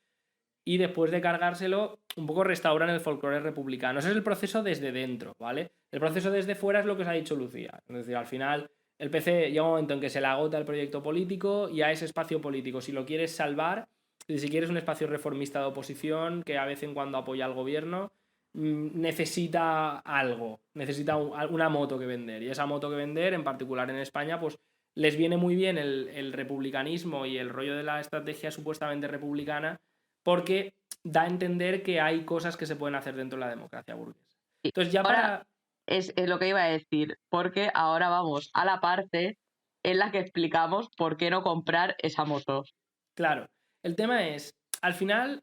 y después de cargárselo, un poco restauran el folclore republicano. Ese es el proceso desde dentro, ¿vale? El proceso desde fuera es lo que os ha dicho Lucía. Es decir, al final el PC llega un momento en que se le agota el proyecto político y a ese espacio político, si lo quieres salvar, si quieres un espacio reformista de oposición que a vez en cuando apoya al gobierno, necesita algo, necesita una moto que vender. Y esa moto que vender, en particular en España, pues les viene muy bien el republicanismo y el rollo de la estrategia supuestamente republicana, porque da a entender que hay cosas que se pueden hacer dentro de la democracia burguesa. Entonces, ya ahora es lo que iba a decir, porque ahora vamos a la parte en la que explicamos por qué no comprar esa moto. Claro, el tema es, al final,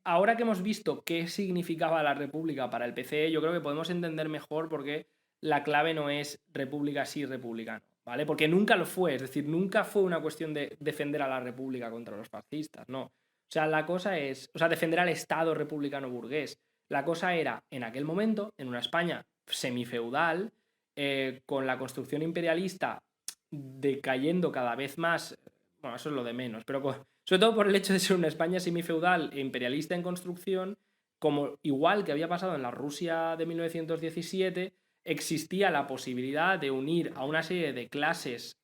ahora que hemos visto qué significaba la república para el PCE, yo creo que podemos entender mejor por qué la clave no es república sí, republicano, ¿vale? Porque nunca lo fue, es decir, nunca fue una cuestión de defender a la república contra los fascistas, no. O sea, la cosa es, defender al Estado republicano burgués. La cosa era, en aquel momento, en una España semifeudal, con la construcción imperialista decayendo cada vez más, bueno, eso es lo de menos, pero sobre todo por el hecho de ser una España semifeudal e imperialista en construcción, como igual que había pasado en la Rusia de 1917, existía la posibilidad de unir a una serie de clases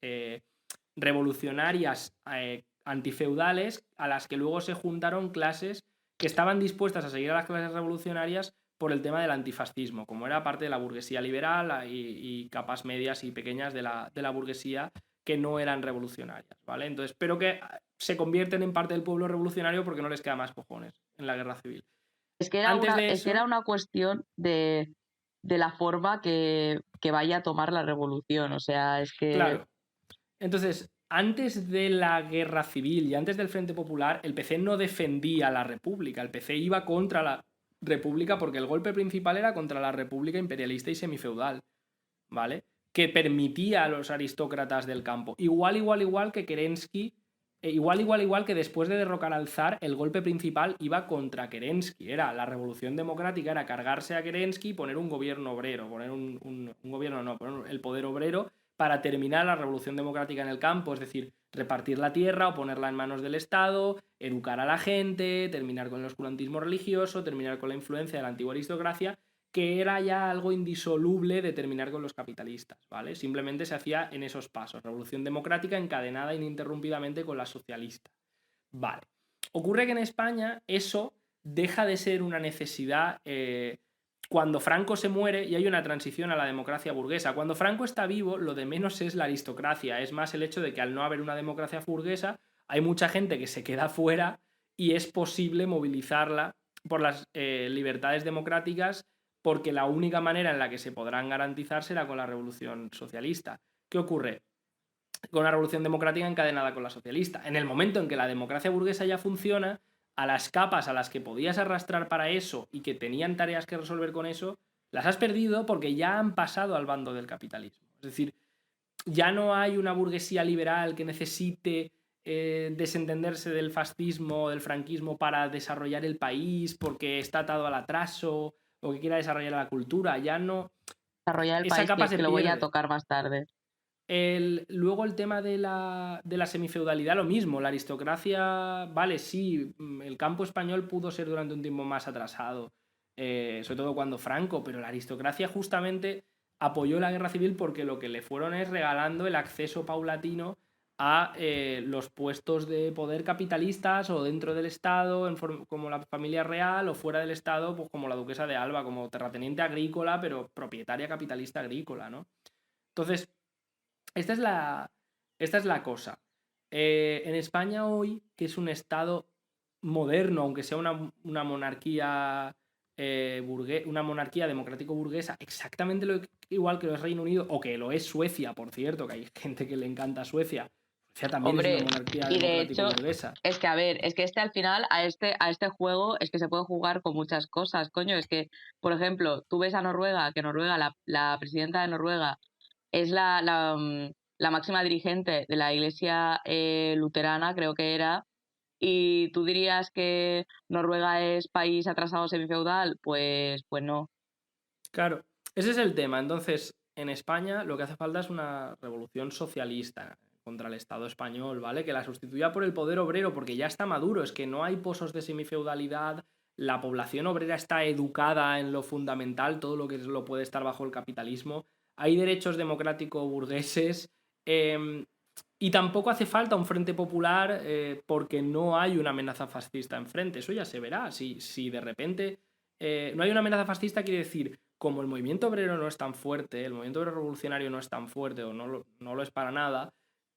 revolucionarias antifeudales a las que luego se juntaron clases que estaban dispuestas a seguir a las clases revolucionarias por el tema del antifascismo, como era parte de la burguesía liberal y capas medias y pequeñas de la burguesía que no eran revolucionarias, ¿vale? Entonces, pero que se convierten en parte del pueblo revolucionario porque no les queda más cojones en la guerra civil. Es que era una cuestión de la forma que vaya a tomar la revolución, o sea, es que... Claro. Entonces, antes de la guerra civil y antes del Frente Popular, el PC no defendía la República, el PC iba contra la República porque el golpe principal era contra la República imperialista y semifeudal, ¿vale? Que permitía a los aristócratas del campo. Igual que Kerensky, igual que después de derrocar al zar, el golpe principal iba contra Kerensky. Era la revolución democrática, era cargarse a Kerensky y poner un gobierno obrero, poner el poder obrero para terminar la revolución democrática en el campo, es decir, repartir la tierra o ponerla en manos del Estado, educar a la gente, terminar con el oscurantismo religioso, terminar con la influencia de la antigua aristocracia, que era ya algo indisoluble de terminar con los capitalistas, ¿vale? Simplemente se hacía en esos pasos, revolución democrática encadenada ininterrumpidamente con la socialista. Vale. Ocurre que en España eso deja de ser una necesidad cuando Franco se muere y hay una transición a la democracia burguesa. Cuando Franco está vivo, lo de menos es la aristocracia, es más el hecho de que al no haber una democracia burguesa, hay mucha gente que se queda fuera y es posible movilizarla por las libertades democráticas, porque la única manera en la que se podrán garantizar será con la revolución socialista. ¿Qué ocurre? Con una revolución democrática encadenada con la socialista. En el momento en que la democracia burguesa ya funciona, a las capas a las que podías arrastrar para eso y que tenían tareas que resolver con eso, las has perdido porque ya han pasado al bando del capitalismo. Es decir, ya no hay una burguesía liberal que necesite desentenderse del fascismo o del franquismo para desarrollar el país porque está atado al atraso o que quiera desarrollar la cultura. Ya no... Desarrollar el esa país, capa se que lo voy a pierde. tocar más tarde. Luego el tema de la semifeudalidad, lo mismo. La aristocracia, vale, sí, el campo español pudo ser durante un tiempo más atrasado, sobre todo cuando Franco, pero la aristocracia justamente apoyó la guerra civil porque lo que le fueron es regalando el acceso paulatino a los puestos de poder capitalistas o dentro del Estado, como la familia real, o fuera del Estado, pues como la duquesa de Alba, como terrateniente agrícola, pero propietaria capitalista agrícola, ¿no? Entonces, esta es la cosa. En España hoy, que es un Estado moderno, aunque sea una monarquía una monarquía democrático-burguesa, exactamente igual que lo es Reino Unido, o que lo es Suecia, por cierto, que hay gente que le encanta Suecia. Suecia también es una monarquía y de hecho, democrático-burguesa. es que a ver, es que al final, a este juego, es que se puede jugar con muchas cosas, coño. Es que, por ejemplo, tú ves a Noruega, que Noruega, la presidenta de Noruega es la máxima dirigente de la iglesia luterana, creo que era, y tú dirías que Noruega es país atrasado semifeudal, pues no. Claro, ese es el tema. Entonces, en España lo que hace falta es una revolución socialista contra el Estado español, ¿vale? Que la sustituya por el poder obrero, porque ya está maduro, es que no hay pozos de semifeudalidad, la población obrera está educada en lo fundamental, todo lo que lo puede estar bajo el capitalismo, hay derechos democrático-burgueses, y tampoco hace falta un frente popular porque no hay una amenaza fascista enfrente, eso ya se verá. Si de repente no hay una amenaza fascista, quiere decir, como el movimiento obrero no es tan fuerte, el movimiento obrero revolucionario no es tan fuerte o no lo es para nada,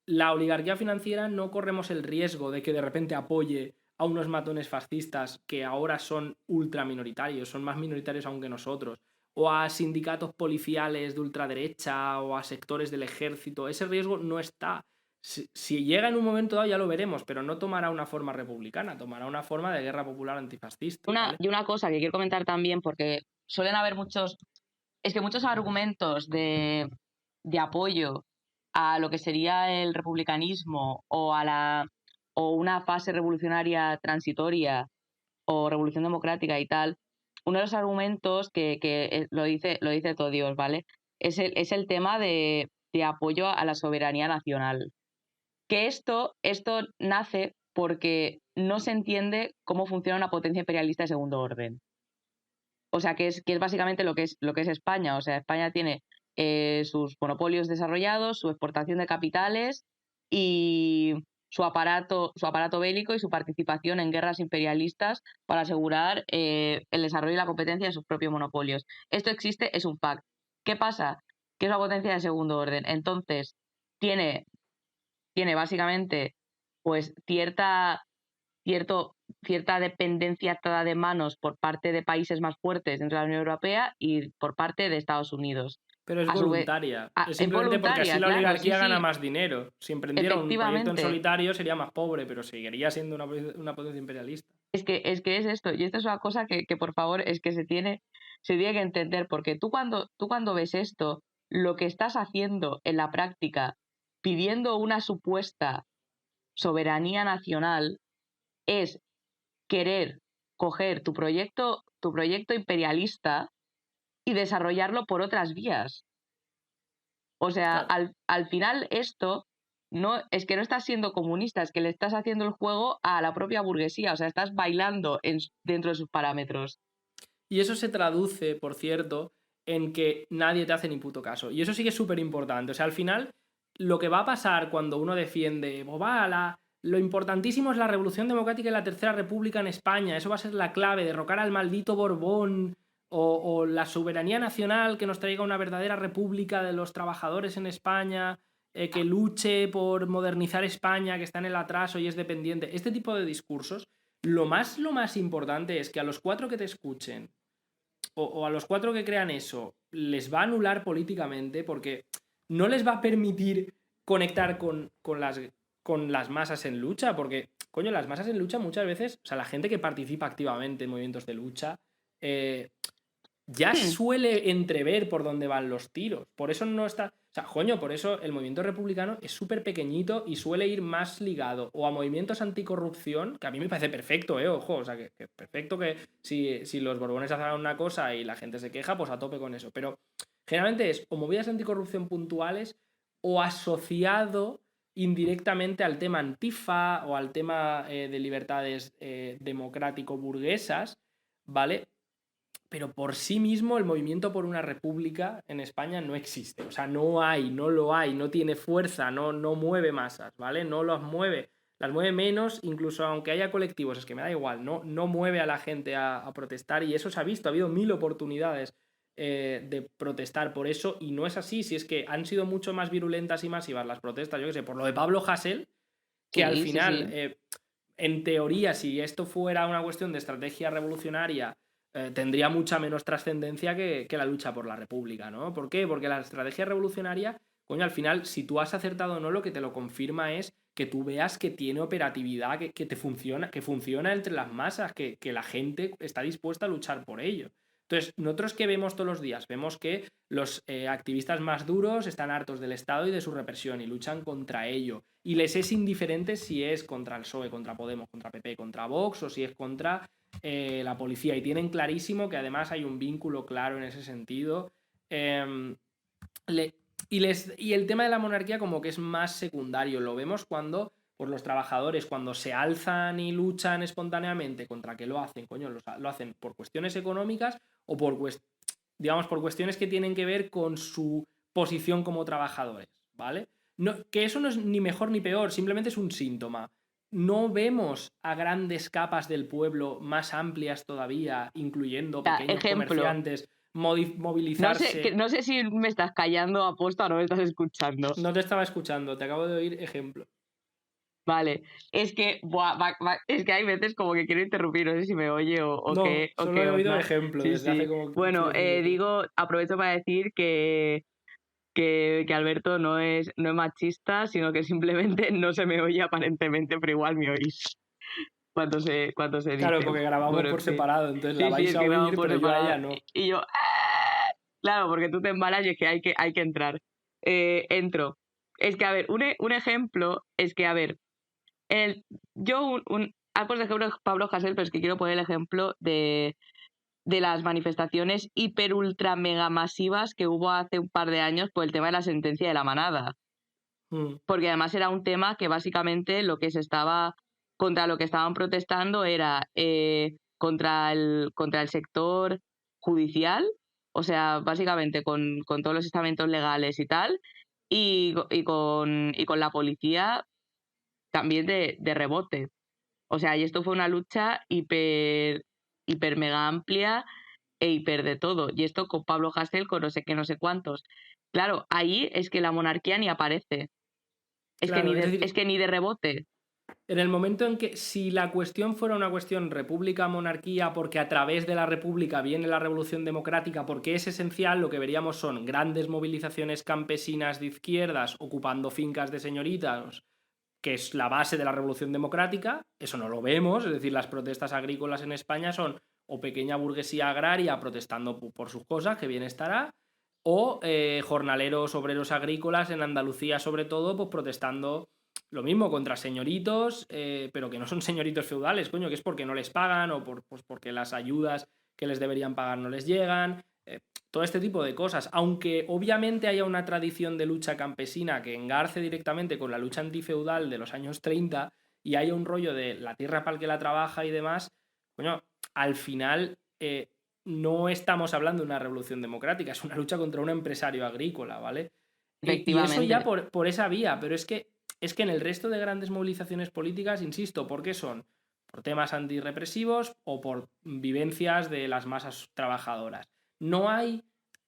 la oligarquía financiera no corremos el riesgo de que de repente apoye a unos matones fascistas que ahora son ultra minoritarios, son más minoritarios aún que nosotros, o a sindicatos policiales de ultraderecha o a sectores del ejército. Ese riesgo no está. Si llega en un momento dado ya lo veremos, pero no tomará una forma republicana, tomará una forma de guerra popular antifascista. ¿vale? Y una cosa que quiero comentar también, porque suelen haber muchos argumentos de apoyo a lo que sería el republicanismo o una fase revolucionaria transitoria o revolución democrática y tal. Uno de los argumentos que lo dice todo Dios, ¿vale? Es el tema de apoyo a la soberanía nacional. Que esto nace porque no se entiende cómo funciona una potencia imperialista de segundo orden. O sea, que es básicamente lo que es España. O sea, España tiene sus monopolios desarrollados, su exportación de capitales y su aparato bélico y su participación en guerras imperialistas para asegurar el desarrollo y la competencia de sus propios monopolios. Esto existe, es un fact. ¿Qué pasa? Que es una potencia de segundo orden. Entonces, tiene básicamente pues cierta dependencia atada de manos por parte de países más fuertes dentro de la Unión Europea y por parte de Estados Unidos. Pero es A su vez- voluntaria. Ah, Es simplemente porque así la claro, oligarquía sí, gana sí. más dinero. Si emprendiera un proyecto en Efectivamente. solitario sería más pobre, pero seguiría siendo una potencia imperialista. Es que es esto, y esto es una cosa que por favor es que se tiene que entender, porque tú cuando ves esto, lo que estás haciendo en la práctica, pidiendo una supuesta soberanía nacional, es querer coger tu proyecto imperialista y desarrollarlo por otras vías. O sea, Claro. al final esto no es que no estás siendo comunista, es que le estás haciendo el juego a la propia burguesía, o sea, estás bailando dentro de sus parámetros. Y eso se traduce, por cierto, en que nadie te hace ni puto caso. Y eso sí que es súper importante. O sea, al final, lo que va a pasar cuando uno defiende, lo importantísimo es la Revolución Democrática y la Tercera República en España, eso va a ser la clave, derrocar al maldito Borbón o la soberanía nacional que nos traiga una verdadera república de los trabajadores en España, que luche por modernizar España, que está en el atraso y es dependiente. Este tipo de discursos, lo más importante es que a los 4 que te escuchen o a los 4 que crean eso, les va a anular políticamente porque no les va a permitir conectar con las masas en lucha, porque, coño, las masas en lucha muchas veces, o sea, la gente que participa activamente en movimientos de lucha, ya suele entrever por dónde van los tiros. Por eso no está... O sea, coño, por eso el movimiento republicano es súper pequeñito y suele ir más ligado o a movimientos anticorrupción, que a mí me parece perfecto, ojo, o sea, que perfecto que si los Borbones hacen una cosa y la gente se queja, pues a tope con eso. Pero generalmente es o movidas anticorrupción puntuales o asociado indirectamente al tema antifa o al tema de libertades democrático-burguesas, ¿vale? Pero por sí mismo el movimiento por una república en España no existe. O sea, no lo hay, no tiene fuerza, no mueve masas, ¿vale? No las mueve menos, incluso aunque haya colectivos, es que me da igual, no mueve a la gente a protestar y eso se ha visto, ha habido 1000 oportunidades de protestar por eso y no es así, si es que han sido mucho más virulentas y masivas las protestas, yo qué sé, por lo de Pablo Hasél, que Sí, al sí, final, sí. en teoría, si esto fuera una cuestión de estrategia revolucionaria, tendría mucha menos trascendencia que la lucha por la república, ¿no? ¿Por qué? Porque la estrategia revolucionaria, coño, al final, si tú has acertado o no, lo que te lo confirma es que tú veas que tiene operatividad, que te funciona, que funciona entre las masas, que la gente está dispuesta a luchar por ello. Entonces, nosotros que vemos todos los días, vemos que los activistas más duros están hartos del Estado y de su represión y luchan contra ello. Y les es indiferente si es contra el PSOE, contra Podemos, contra PP, contra Vox o si es contra la policía. Y tienen clarísimo que además hay un vínculo claro en ese sentido. Y el tema de la monarquía como que es más secundario. Lo vemos cuando pues, los trabajadores, cuando se alzan y luchan espontáneamente, ¿contra qué lo hacen? Coño, lo hacen por cuestiones económicas o por cuestiones que tienen que ver con su posición como trabajadores, ¿vale? No, que eso no es ni mejor ni peor, simplemente es un síntoma. No vemos a grandes capas del pueblo más amplias todavía, incluyendo pequeños Ejemplo. comerciantes, No movilizarse. sé, no sé si me estás callando a posta o no me estás escuchando. No te estaba escuchando, te acabo de oír ejemplo. Vale, es que, es que hay veces como que quiero interrumpir, no sé si me oye o No, qué, o solo qué he oído onda. ejemplo Sí, desde hace sí. como Bueno, 10 minutos. digo, aprovecho para decir que Alberto no es machista, sino que simplemente no se me oye aparentemente, pero igual me oís cuando se Claro, dice. porque grabamos Bueno, en por fin. separado, entonces la Sí, sí, vais es a que grabamos oír, por pero yo a ella separado. no. Y yo, ¡ah! Claro, porque tú te embalas y es que hay que entrar. Entro. Es que, a ver, un ejemplo es que, a ver, yo por ejemplo Pablo Hasél, pero es que quiero poner el ejemplo de las manifestaciones hiper ultra mega masivas que hubo hace un par de años por el tema de la sentencia de la manada. Porque además era un tema que básicamente contra lo que estaban protestando era contra el sector judicial, o sea, básicamente con todos los estamentos legales y tal, y con la policía también de rebote. O sea, y esto fue una lucha hiper mega amplia e hiper de todo. Y esto con Pablo Hasél, con no sé qué, no sé cuántos. Claro, ahí es que la monarquía ni aparece. Claro, es decir, Es que ni de rebote. en el momento en que si la cuestión fuera una cuestión república-monarquía, porque a través de la república viene la revolución democrática, porque es esencial, lo que veríamos son grandes movilizaciones campesinas de izquierdas ocupando fincas de señoritas, que es la base de la revolución democrática. Eso no lo vemos, es decir, las protestas agrícolas en España son o pequeña burguesía agraria protestando por sus cosas, que bien estará, o jornaleros obreros agrícolas en Andalucía sobre todo, pues protestando lo mismo contra señoritos, pero que no son señoritos feudales, coño, que es porque no les pagan o pues porque las ayudas que les deberían pagar no les llegan, todo este tipo de cosas. Aunque obviamente haya una tradición de lucha campesina que engarce directamente con la lucha antifeudal de los años 30 y haya un rollo de la tierra para el que la trabaja y demás, coño, al final no estamos hablando de una revolución democrática, es una lucha contra un empresario agrícola, ¿vale? Y eso ya Efectivamente. por esa vía, pero es que en el resto de grandes movilizaciones políticas, insisto, ¿por qué son? temas antirrepresivos o por vivencias de las masas trabajadoras. No hay...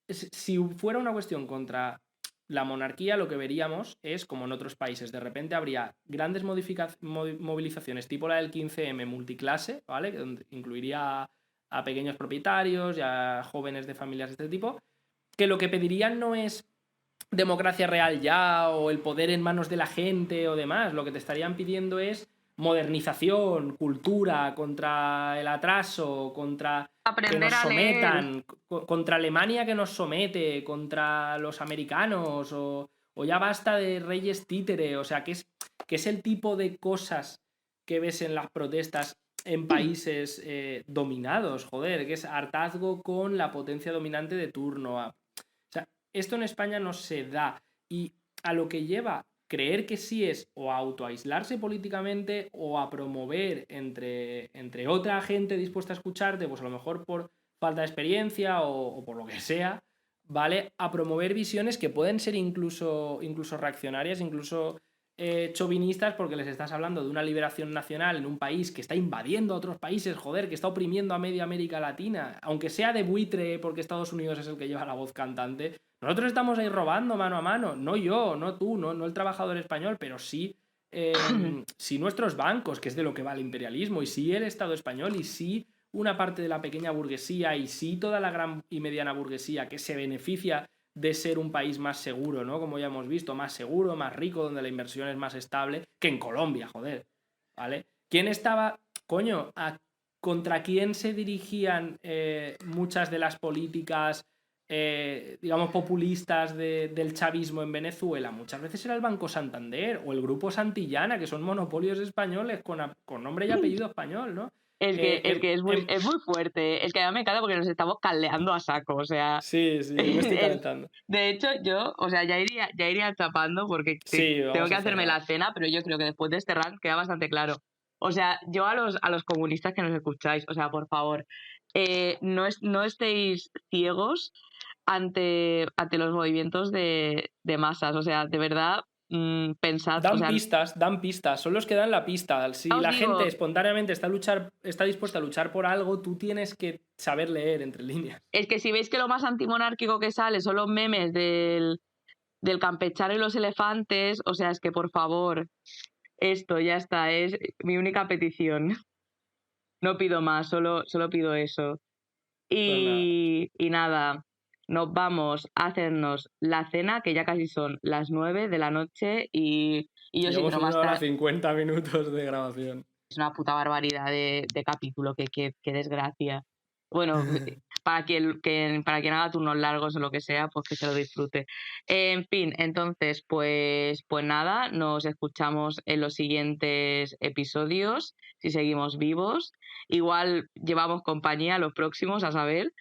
Si fuera una cuestión contra la monarquía, lo que veríamos es, como en otros países, de repente habría grandes movilizaciones tipo la del 15M multiclase, ¿vale? Donde incluiría a pequeños propietarios y a jóvenes de familias de este tipo, que lo que pedirían no es democracia real ya o el poder en manos de la gente o demás, lo que te estarían pidiendo es modernización, cultura, contra el atraso, contra que nos sometan, contra Alemania que nos somete, contra los americanos, o ya basta de reyes títere, o sea, que es el tipo de cosas que ves en las protestas en países dominados, joder, que es hartazgo con la potencia dominante de turno. O sea, esto en España no se da, y a lo que lleva creer que sí es o a autoaislarse políticamente o a promover entre otra gente dispuesta a escucharte, pues a lo mejor por falta de experiencia o por lo que sea, ¿vale? A promover visiones que pueden ser incluso reaccionarias, incluso chauvinistas, porque les estás hablando de una liberación nacional en un país que está invadiendo a otros países, joder, que está oprimiendo a media América Latina, aunque sea de buitre porque Estados Unidos es el que lleva la voz cantante. Nosotros estamos ahí robando mano a mano, no yo, no tú, no el trabajador español, pero sí, sí nuestros bancos, que es de lo que va el imperialismo, y sí el Estado español, y sí una parte de la pequeña burguesía, y sí toda la gran y mediana burguesía que se beneficia de ser un país más seguro, ¿no? Como ya hemos visto, más seguro, más rico, donde la inversión es más estable que en Colombia, joder, ¿vale? ¿Quién estaba, coño, contra quién se dirigían muchas de las políticas digamos, populistas del chavismo en Venezuela? Muchas veces era el Banco Santander o el Grupo Santillana, que son monopolios españoles con nombre y apellido español, ¿no? Es que es muy fuerte. Es que a mí me encanta porque nos estamos caldeando a saco, o sea... Sí, yo me estoy calentando. De hecho, yo, o sea, ya iría chapando porque tengo que hacerme la cena, pero yo creo que después de este rant queda bastante claro. O sea, yo a los comunistas que nos escucháis, o sea, por favor, no estéis ciegos ante los movimientos de masas. O sea, de verdad, pensad... Dan pistas, son los que dan la pista. Si la gente espontáneamente está dispuesta a luchar por algo, tú tienes que saber leer entre líneas. Es que si veis que lo más antimonárquico que sale son los memes del campechano y los elefantes, o sea, es que por favor, esto ya está, es mi única petición. No pido más, solo pido eso. Y nada, nos vamos a hacernos la cena, que ya casi son las 9 de la noche, y yo sí que no más tarde. 50 minutos de grabación. Es una puta barbaridad de capítulo, qué desgracia. Bueno, para quien haga turnos largos o lo que sea, pues que se lo disfrute. En fin, entonces, pues nada, nos escuchamos en los siguientes episodios, si seguimos vivos. Igual llevamos compañía a los próximos, a saber.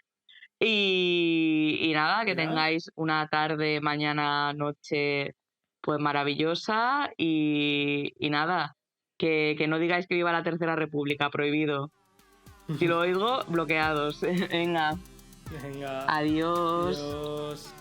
Y nada, que tengáis una tarde, mañana, noche, pues maravillosa. Y nada, que no digáis que viva la Tercera República, prohibido. Si lo oigo, bloqueados. Venga. Venga. Adiós. Adiós.